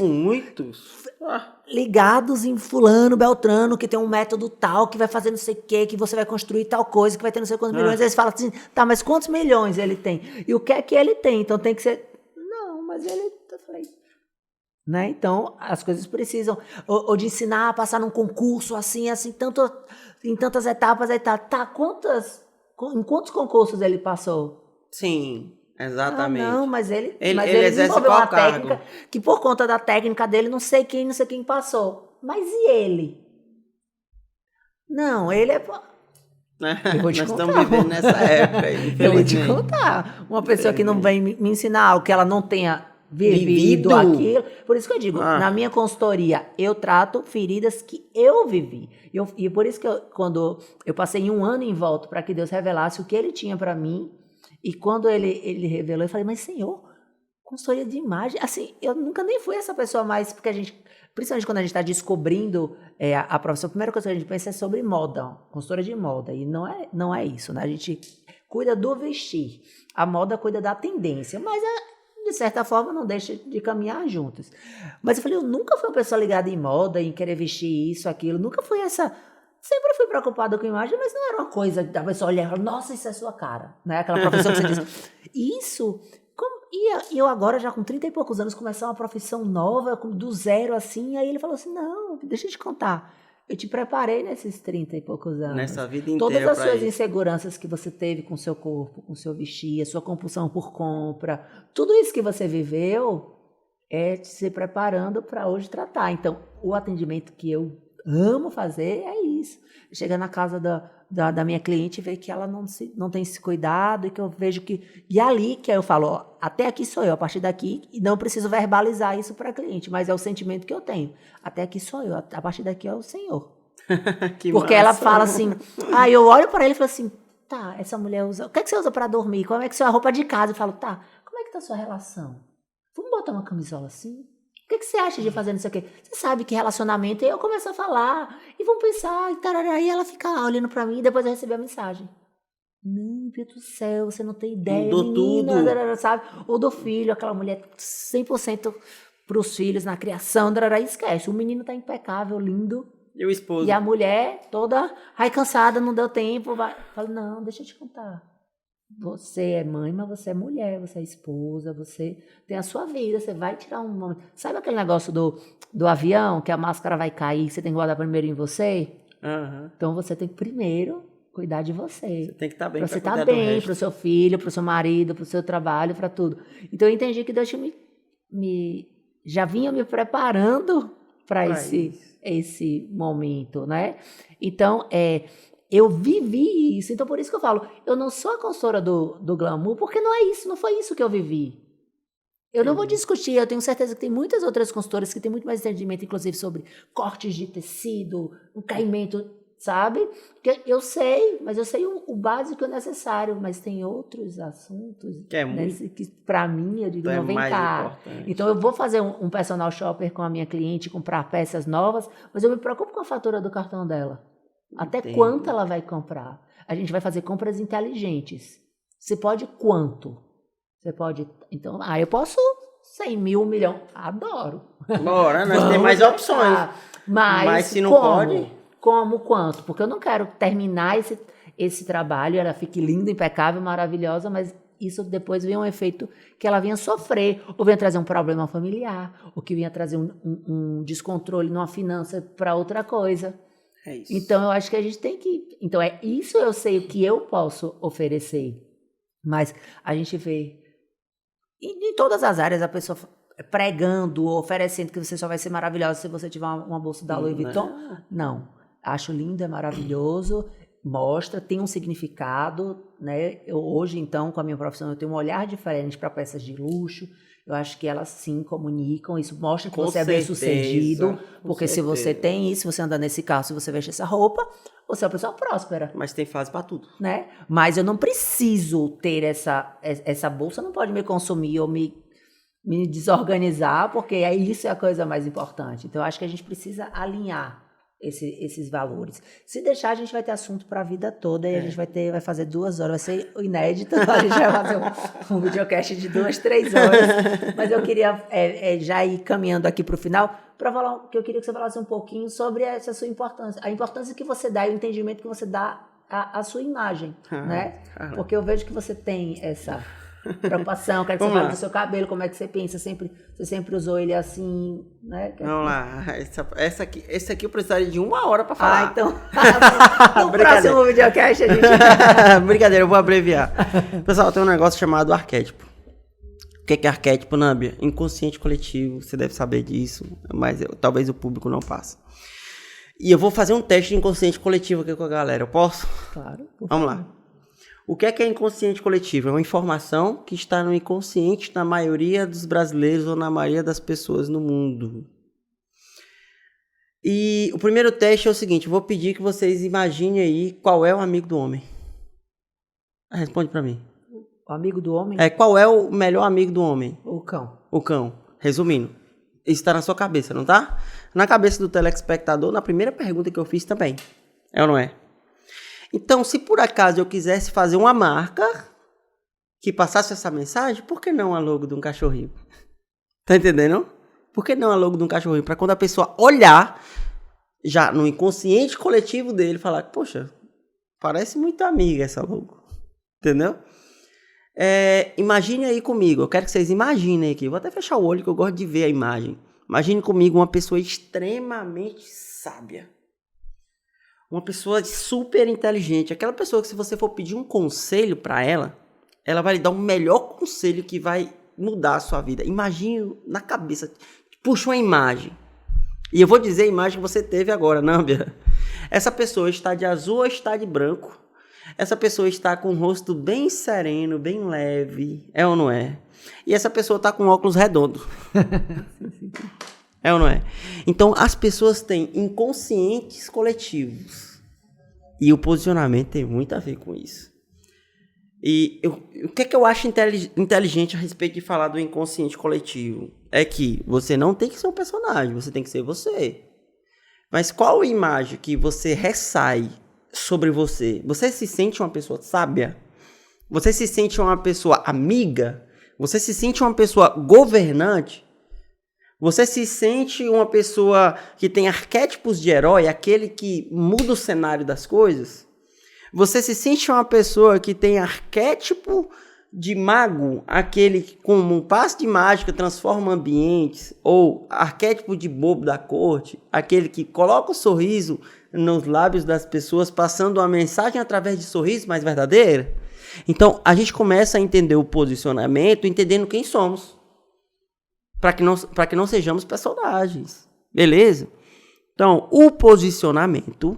Ligados em fulano, beltrano, que tem um método tal, que vai fazer não sei o quê, que você vai construir tal coisa, que vai ter não sei quantos milhões. Aí eles falam assim, tá, mas quantos milhões ele tem? E o que é que ele tem? Então tem que ser... Não, mas ele... Eu falei... Né? Então, as coisas precisam... Ou de ensinar a passar num concurso, assim, em tantas etapas, aí tá, em quantos concursos ele passou? Sim, exatamente. Não, mas ele exerce desenvolveu qual uma cargo? técnica que por conta da técnica dele, não sei quem passou. Mas e ele? Não, ele é... Eu vou te Nós contar. estamos vivendo nessa época, infelizmente. Eu vou te contar. Uma pessoa que não vem me ensinar algo que ela não tenha vivido aquilo. Por isso que eu digo, na minha consultoria, eu trato feridas que eu vivi. E por isso que quando eu passei 1 ano em volta para que Deus revelasse o que ele tinha para mim, e quando ele revelou, eu falei, mas Senhor, consultoria de imagem, assim, eu nunca nem fui essa pessoa mais, porque principalmente quando a gente está descobrindo a profissão, a primeira coisa que a gente pensa é sobre moda, consultora de moda, e não é isso, né? A gente cuida do vestir, a moda cuida da tendência, mas de certa forma não deixa de caminhar juntos. Mas eu falei, eu nunca fui uma pessoa ligada em moda, em querer vestir isso, aquilo, nunca fui essa... Sempre fui preocupada com imagem, mas não era uma coisa da pessoa olhar e falar, nossa, isso é sua cara. Né? Aquela profissão que você diz. Isso, e eu agora, já com 30 e poucos anos, começar uma profissão nova, do zero, assim. Aí ele falou assim, não, deixa eu te contar. Eu te preparei nesses 30 e poucos anos. Nessa vida inteira. Todas as suas inseguranças que você teve com o seu corpo, com o seu vestir, a sua compulsão por compra, tudo isso que você viveu é te se preparando para hoje tratar. Então, o atendimento que eu amo fazer é isso. Chega na casa da minha cliente e ver que ela não tem esse cuidado e que eu vejo que... E ali que eu falo, ó, até aqui sou eu, a partir daqui, e não preciso verbalizar isso para a cliente, mas é o sentimento que eu tenho. Até aqui sou eu, a partir daqui é o Senhor. Que porque massa. Ela fala assim, eu olho para ele e falo assim, tá, essa mulher usa... O que é que você usa para dormir? Como é que é a roupa de casa? Eu falo, tá, como é que tá a sua relação? Vamos botar uma camisola assim? O que você acha de fazer isso aqui? Você sabe que relacionamento... E eu começo a falar, e vamos pensar, e tarará, e ela fica olhando pra mim, e depois eu recebo a mensagem. Não, Deus do céu, você não tem ideia, mudou menina, tudo. Tarará, sabe? Ou do filho, aquela mulher 100% pros filhos, na criação, tarará, esquece. O menino tá impecável, lindo. E o esposo? E a mulher toda, cansada, não deu tempo. Fala, não, deixa eu te contar. Você é mãe, mas você é mulher, você é esposa, você tem a sua vida, você vai tirar um momento. Sabe aquele negócio do avião, que a máscara vai cair, você tem que guardar primeiro em você? Então você tem que primeiro cuidar de você. Você tem que estar bem para você estar bem, para o seu filho, para o seu marido, para o seu trabalho, para tudo. Então eu entendi que Deus já vinha me preparando para esse momento, né? Então, eu vivi isso, então por isso que eu falo, eu não sou a consultora do glamour, porque não é isso, não foi isso que eu vivi. Eu não vou discutir, eu tenho certeza que tem muitas outras consultoras que têm muito mais entendimento, inclusive sobre cortes de tecido, o caimento, sabe? Porque eu sei, mas eu sei o básico e o necessário, mas tem outros assuntos que para mim, eu digo, não vem cá. Então eu vou fazer um personal shopper com a minha cliente, comprar peças novas, mas eu me preocupo com a fatura do cartão dela. Até quanto ela vai comprar? A gente vai fazer compras inteligentes. Você pode quanto? Você pode... Então, eu posso 100 mil, 1 milhão. Adoro. Bora, nós temos mais opções. Mas se não pode... Como, quanto? Porque eu não quero terminar esse trabalho, ela fique linda, impecável, maravilhosa, mas isso depois vem um efeito que ela venha sofrer, ou venha trazer um problema familiar, ou que venha trazer um descontrole numa finança para outra coisa. É isso. Então, eu acho que a gente tem que... Então, isso eu sei o que eu posso oferecer. Mas a gente vê em todas as áreas a pessoa pregando, oferecendo que você só vai ser maravilhosa se você tiver uma bolsa da Louis Vuitton. Não. Acho lindo, é maravilhoso, mostra, tem um significado, né? Hoje, então, com a minha profissão, eu tenho um olhar diferente para peças de luxo. Eu acho que elas sim comunicam, isso mostra que você é bem-sucedido, porque se você tem isso, se você anda nesse carro, se você veste essa roupa, você é uma pessoa próspera. Mas tem fase para tudo. Né? Mas eu não preciso ter essa bolsa, não pode me consumir ou me desorganizar, porque isso é a coisa mais importante. Então, eu acho que a gente precisa alinhar esses valores. Se deixar, a gente vai ter assunto para a vida toda e a gente vai fazer 2 horas, vai ser inédito, a gente vai fazer um videocast de 2, 3 horas, mas eu queria já ir caminhando aqui para o final, para falar que eu queria que você falasse um pouquinho sobre essa sua importância, a importância que você dá e o entendimento que você dá à sua imagem, né? Porque eu vejo que você tem essa preocupação, quero que você fale do seu cabelo, como é que você pensa, você sempre usou ele assim, né? Vamos lá, esse aqui eu precisaria de 1 hora para falar. Então, no próximo videocast a gente... Brincadeira, eu vou abreviar. Pessoal, tem um negócio chamado arquétipo. O que é arquétipo, Nâmbia? Inconsciente coletivo, você deve saber disso, mas talvez o público não passe. E eu vou fazer um teste de inconsciente coletivo aqui com a galera, eu posso? Claro. Vamos lá. O que é inconsciente coletivo? É uma informação que está no inconsciente da maioria dos brasileiros ou na maioria das pessoas no mundo. E o primeiro teste é o seguinte, vou pedir que vocês imaginem aí qual é o amigo do homem. Responde para mim. O amigo do homem? Qual é o melhor amigo do homem? O cão. O cão. Resumindo, isso está na sua cabeça, não tá? Na cabeça do telespectador, na primeira pergunta que eu fiz também. É ou não é? Então, se por acaso eu quisesse fazer uma marca que passasse essa mensagem, por que não a logo de um cachorrinho? Tá entendendo? Por que não a logo de um cachorrinho? Para quando a pessoa olhar, já no inconsciente coletivo dele, falar, poxa, parece muito amiga essa logo. Entendeu? Imagine aí comigo, eu quero que vocês imaginem aqui. Vou até fechar o olho que eu gosto de ver a imagem. Imagine comigo uma pessoa extremamente sábia. Uma pessoa super inteligente. Aquela pessoa que se você for pedir um conselho para ela, ela vai lhe dar o melhor conselho que vai mudar a sua vida. Imagine na cabeça. Puxa uma imagem. E eu vou dizer a imagem que você teve agora, Nâmbia. Essa pessoa está de azul ou está de branco? Essa pessoa está com o rosto bem sereno, bem leve. É ou não é? E essa pessoa está com óculos redondos. É ou não é? Então, as pessoas têm inconscientes coletivos. E o posicionamento tem muito a ver com isso. E o que é que eu acho inteligente a respeito de falar do inconsciente coletivo? É que você não tem que ser um personagem, você tem que ser você. Mas qual a imagem que você ressai sobre você? Você se sente uma pessoa sábia? Você se sente uma pessoa amiga? Você se sente uma pessoa governante? Você se sente uma pessoa que tem arquétipos de herói, aquele que muda o cenário das coisas? Você se sente uma pessoa que tem arquétipo de mago, aquele que com um passe de mágica transforma ambientes? Ou arquétipo de bobo da corte, aquele que coloca o sorriso nos lábios das pessoas, passando uma mensagem através de sorriso mais verdadeira? Então, a gente começa a entender o posicionamento, entendendo quem somos. Para que não sejamos personagens, beleza? Então, o posicionamento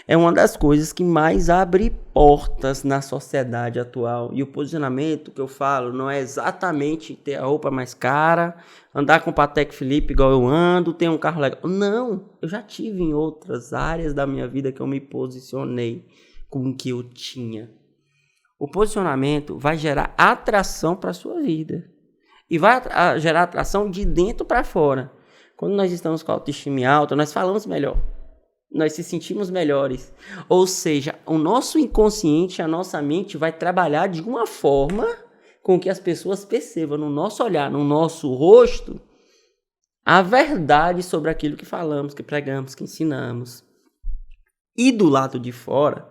é uma das coisas que mais abre portas na sociedade atual. E o posicionamento que eu falo não é exatamente ter a roupa mais cara, andar com o Patek Philippe igual eu ando, ter um carro legal. Não, eu já tive em outras áreas da minha vida que eu me posicionei com o que eu tinha. O posicionamento vai gerar atração para a sua vida. E vai gerar atração de dentro para fora. Quando nós estamos com a autoestima alta, nós falamos melhor. Nós se sentimos melhores. Ou seja, o nosso inconsciente, a nossa mente vai trabalhar de uma forma com que as pessoas percebam no nosso olhar, no nosso rosto, a verdade sobre aquilo que falamos, que pregamos, que ensinamos. E do lado de fora,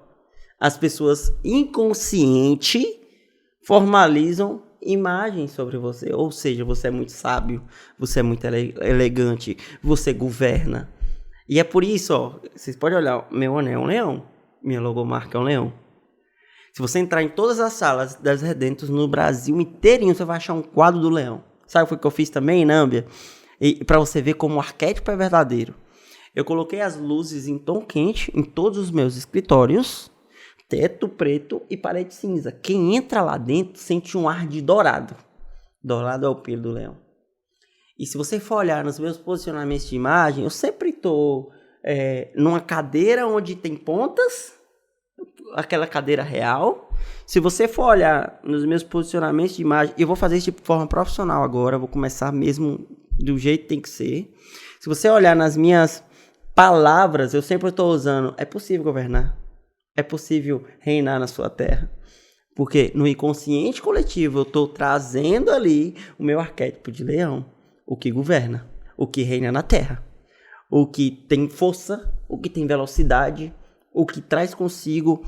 as pessoas inconscientes formalizam imagens sobre você. Ou seja, você é muito sábio, você é muito elegante, você governa. E é por isso, ó, vocês podem olhar, meu anel é um leão, minha logomarca é um leão. Se você entrar em todas as salas das Redentos no Brasil inteirinho, você vai achar um quadro do leão. Sabe o que eu fiz também, Nâmbia? E para você ver como o arquétipo é verdadeiro. Eu coloquei as luzes em tom quente em todos os meus escritórios, teto preto e parede cinza. Quem entra lá dentro sente um ar de dourado. Dourado é o pelo do leão. E se você for olhar nos meus posicionamentos de imagem, eu sempre estou numa cadeira onde tem pontas, aquela cadeira real. Se você for olhar nos meus posicionamentos de imagem, eu vou fazer isso de forma profissional agora, vou começar mesmo do jeito que tem que ser. Se você olhar nas minhas palavras, eu sempre estou usando, é possível governar, é possível reinar na sua terra. Porque no inconsciente coletivo eu estou trazendo ali o meu arquétipo de leão, o que governa, o que reina na terra, o que tem força, o que tem velocidade, o que traz consigo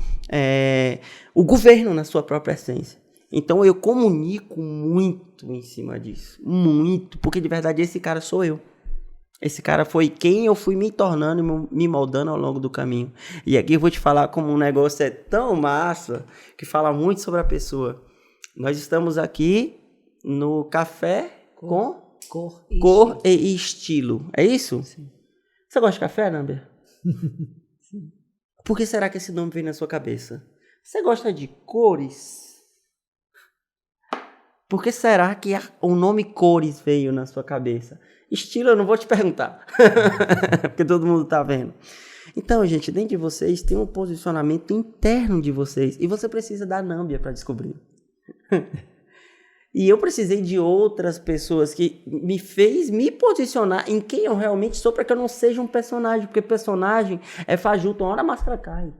o governo na sua própria essência. Então eu comunico muito em cima disso, muito, porque de verdade esse cara sou eu. Esse cara foi quem eu fui me tornando e me moldando ao longo do caminho. E aqui eu vou te falar como um negócio é tão massa, que fala muito sobre a pessoa. Nós estamos aqui no Café com Cor e Estilo. É isso? Sim. Você gosta de café, Nâmbia? Sim. Por que será que esse nome vem na sua cabeça? Você gosta de cores? Por que será que o nome cores veio na sua cabeça? Estilo eu não vou te perguntar, porque todo mundo tá vendo. Então, gente, dentro de vocês tem um posicionamento interno de vocês e você precisa da Nâmbia para descobrir. E eu precisei de outras pessoas que me fez me posicionar em quem eu realmente sou para que eu não seja um personagem, porque personagem é fajuto, uma hora a máscara cai.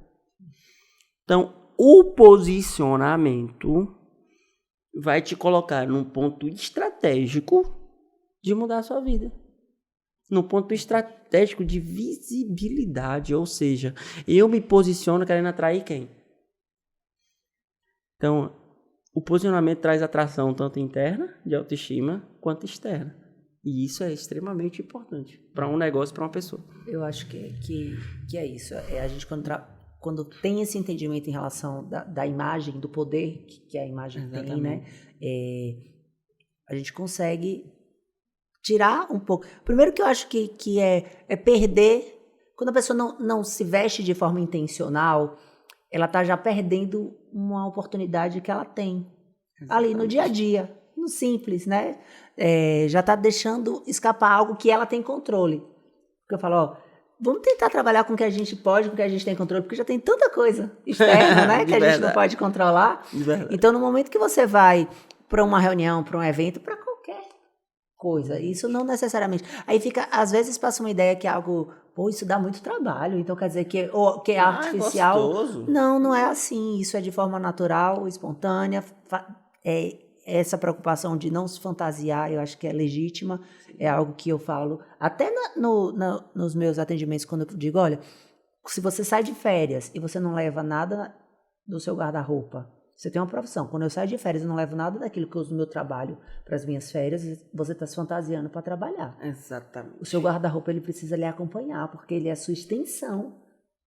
Então, o posicionamento vai te colocar num ponto estratégico de mudar a sua vida. No ponto estratégico de visibilidade, ou seja, eu me posiciono querendo atrair quem? Então, o posicionamento traz atração tanto interna, de autoestima, quanto externa. E isso é extremamente importante para um negócio, para uma pessoa. Eu acho que é isso. A gente quando tem esse entendimento em relação da imagem, do poder que a imagem tem, né? A gente consegue tirar um pouco. Primeiro que eu acho que é perder. Quando a pessoa não se veste de forma intencional, ela está já perdendo uma oportunidade que ela tem. Exatamente. Ali no dia a dia, no simples, né? Já está deixando escapar algo que ela tem controle. Porque eu falo, ó, vamos tentar trabalhar com o que a gente pode, com o que a gente tem controle, porque já tem tanta coisa externa, né? Que a gente não pode controlar. Então, no momento que você vai para uma reunião, para um evento, para qualquer coisa, isso não necessariamente. Aí fica, às vezes passa uma ideia que é algo, pô, isso dá muito trabalho, então quer dizer que é artificial. Gostoso. Não é assim. Isso é de forma natural, espontânea. Essa preocupação de não se fantasiar, eu acho que é legítima, é algo que eu falo, até nos meus atendimentos, quando eu digo, olha, se você sai de férias e você não leva nada do seu guarda-roupa, você tem uma profissão, quando eu saio de férias e não levo nada daquilo que eu uso no meu trabalho para as minhas férias, você está se fantasiando para trabalhar. Exatamente. O seu guarda-roupa, ele precisa lhe acompanhar, porque ele é a sua extensão.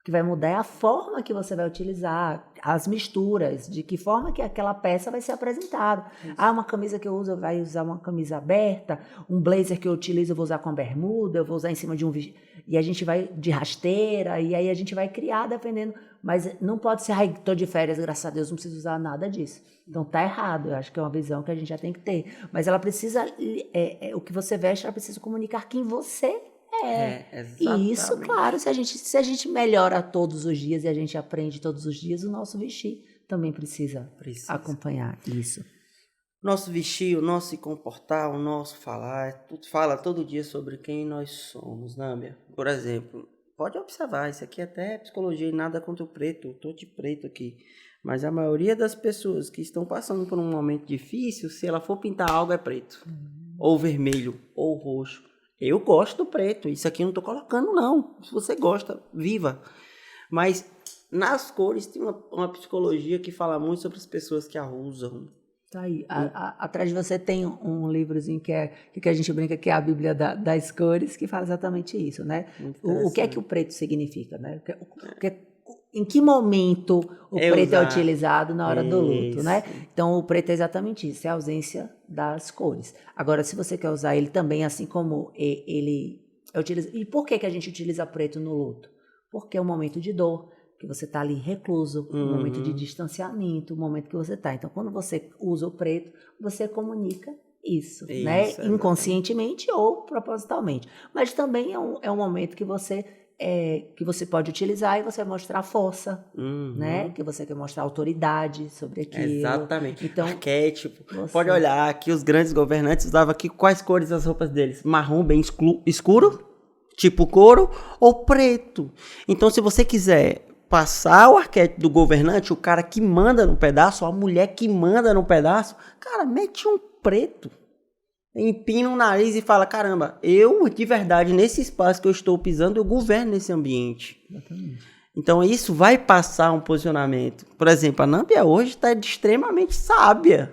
Que vai mudar é a forma que você vai utilizar, as misturas, de que forma que aquela peça vai ser apresentada. Uma camisa que eu uso, eu vou usar uma camisa aberta, um blazer que eu utilizo, eu vou usar com a bermuda, eu vou usar em cima de um vestido, e a gente vai de rasteira, e aí a gente vai criar dependendo, mas não pode ser, tô de férias, graças a Deus, não preciso usar nada disso. Então tá errado, eu acho que é uma visão que a gente já tem que ter. Mas ela precisa, o que você veste, ela precisa comunicar quem você e isso, claro, se a gente melhora todos os dias e a gente aprende todos os dias, o nosso vestir também precisa acompanhar isso. Nosso vestir, o nosso se comportar, o nosso falar, tudo fala todo dia sobre quem nós somos, Nâmbia. Por exemplo, pode observar, isso aqui até é psicologia e nada contra o preto, eu tô de preto aqui. Mas a maioria das pessoas que estão passando por um momento difícil, se ela for pintar algo, é preto. Ou vermelho, ou roxo. Eu gosto do preto. Isso aqui eu não estou colocando, não. Se você gosta, viva. Mas nas cores tem uma psicologia que fala muito sobre as pessoas que a usam. Tá aí. Atrás de você tem um livrozinho que a gente brinca que é a Bíblia das cores, que fala exatamente isso, né? O que é que o preto significa, né? Em que momento o preto é utilizado na hora do luto, né? Então, o preto é exatamente isso, é a ausência das cores. Agora, se você quer usar ele também, assim como ele é utilizado... E por que a gente utiliza preto no luto? Porque é um momento de dor, que você está ali recluso, um momento de distanciamento, um momento que você está. Então, quando você usa o preto, você comunica isso, né? Inconscientemente ou propositalmente. Mas também é um momento que você pode utilizar e você vai mostrar força, né? Que você quer mostrar autoridade sobre aquilo. Exatamente. Então, arquétipo. Pode olhar que os grandes governantes usavam aqui quais cores as roupas deles? Marrom bem escuro, tipo couro, ou preto. Então, se você quiser passar o arquétipo do governante, o cara que manda no pedaço, a mulher que manda no pedaço, cara, mete um preto. Empina o nariz e fala, caramba, eu, de verdade, nesse espaço que eu estou pisando, eu governo nesse ambiente. Exatamente. Então, isso vai passar um posicionamento. Por exemplo, a Nâmbia hoje está extremamente sábia.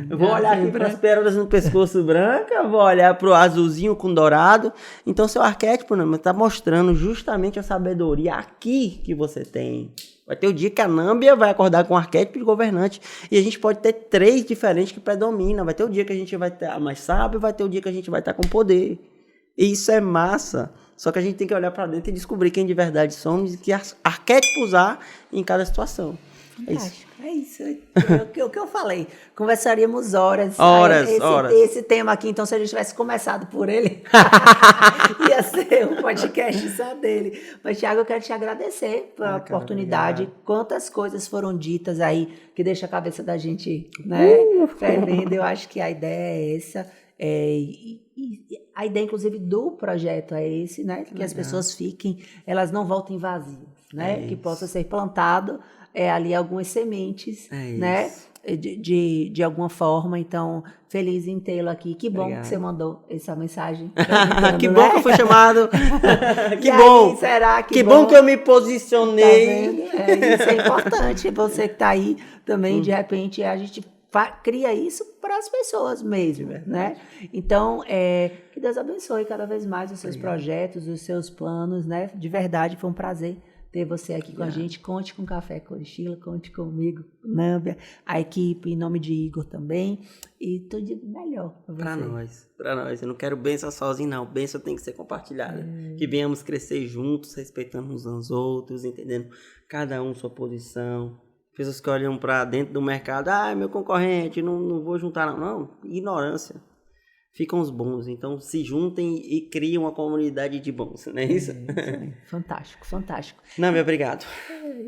Eu vou olhar aqui para as pérolas no pescoço branca, vou olhar para o azulzinho com dourado. Então, seu arquétipo está mostrando justamente a sabedoria aqui que você tem. Vai ter o dia que a Nâmbia vai acordar com o arquétipo de governante. E a gente pode ter 3 diferentes que predominam. Vai ter o dia que a gente vai estar mais sábio, vai ter o dia que a gente vai estar com poder. E isso é massa. Só que a gente tem que olhar para dentro e descobrir quem de verdade somos e que arquétipo usar em cada situação. Fantástico. É isso. O que eu falei. Conversaríamos horas. Horas. Esse tema aqui, então, se a gente tivesse começado por ele, ia ser um podcast só dele. Mas, Thiago, eu quero te agradecer pela oportunidade. Obrigado. Quantas coisas foram ditas aí que deixa a cabeça da gente, né, fervendo. Eu acho que a ideia é essa. A ideia, inclusive, do projeto é esse, né? Que as pessoas fiquem, elas não voltem vazias, né? Que possa ser plantado ali algumas sementes, né? De alguma forma. Então, feliz em tê-lo aqui. Que bom que você mandou essa mensagem. Que bom que eu fui chamado. Que bom. Aí, será que bom que eu me posicionei. Tá vendo? Isso é importante. Você que está aí também, de repente, a gente cria isso para as pessoas mesmo, né? Então, que Deus abençoe cada vez mais os seus projetos, os seus planos, né? De verdade, foi um prazer ter você aqui com a gente. Conte com o Café Corichila, conte comigo, Nâmbia, a equipe, em nome de Igor também. E tudo de melhor para você. Para nós. Eu não quero bênção sozinho, não. Bênção tem que ser compartilhada. Que venhamos crescer juntos, respeitando uns aos outros, entendendo cada um sua posição. Pessoas que olham para dentro do mercado, meu concorrente, não vou juntar não. Não, ignorância. Ficam os bons, então se juntem e criem uma comunidade de bons, não é isso? Fantástico, fantástico. Não, obrigado.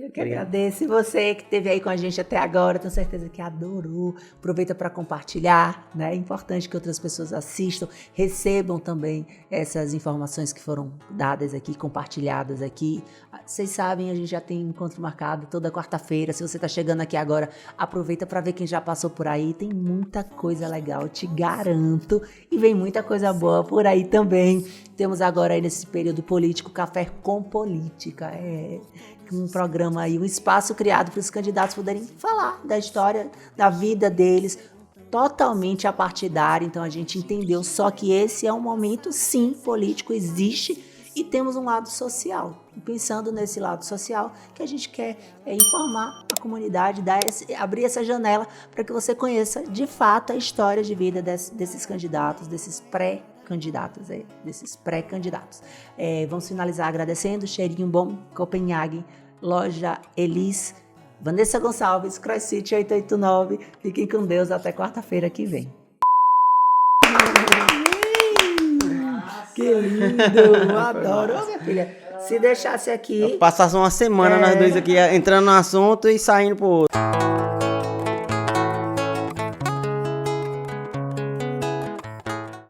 Eu que agradeço. E você que esteve aí com a gente até agora, tenho certeza que adorou. Aproveita para compartilhar, né? É importante que outras pessoas assistam, recebam também essas informações que foram dadas aqui, compartilhadas aqui. Vocês sabem, a gente já tem encontro marcado toda quarta-feira. Se você está chegando aqui agora, aproveita para ver quem já passou por aí. Tem muita coisa legal, te garanto. E vem muita coisa boa por aí também. Temos agora aí nesse período político Café com Política. Um programa aí, um espaço criado para os candidatos poderem falar da história, da vida deles, totalmente apartidário. Então a gente entendeu só que esse é um momento, sim, político, existe. E temos um lado social. E pensando nesse lado social, que a gente quer informar a comunidade, abrir essa janela para que você conheça de fato a história de vida desses candidatos, desses pré-candidatos. Vamos finalizar agradecendo. Cheirinho Bom, Copenhague, Loja Elis, Vanessa Gonçalves, CrossFit 889. Fiquem com Deus até quarta-feira que vem. Que lindo, adoro. Minha filha, se deixasse aqui... Passasse uma semana nós dois aqui entrando no assunto e saindo pro outro.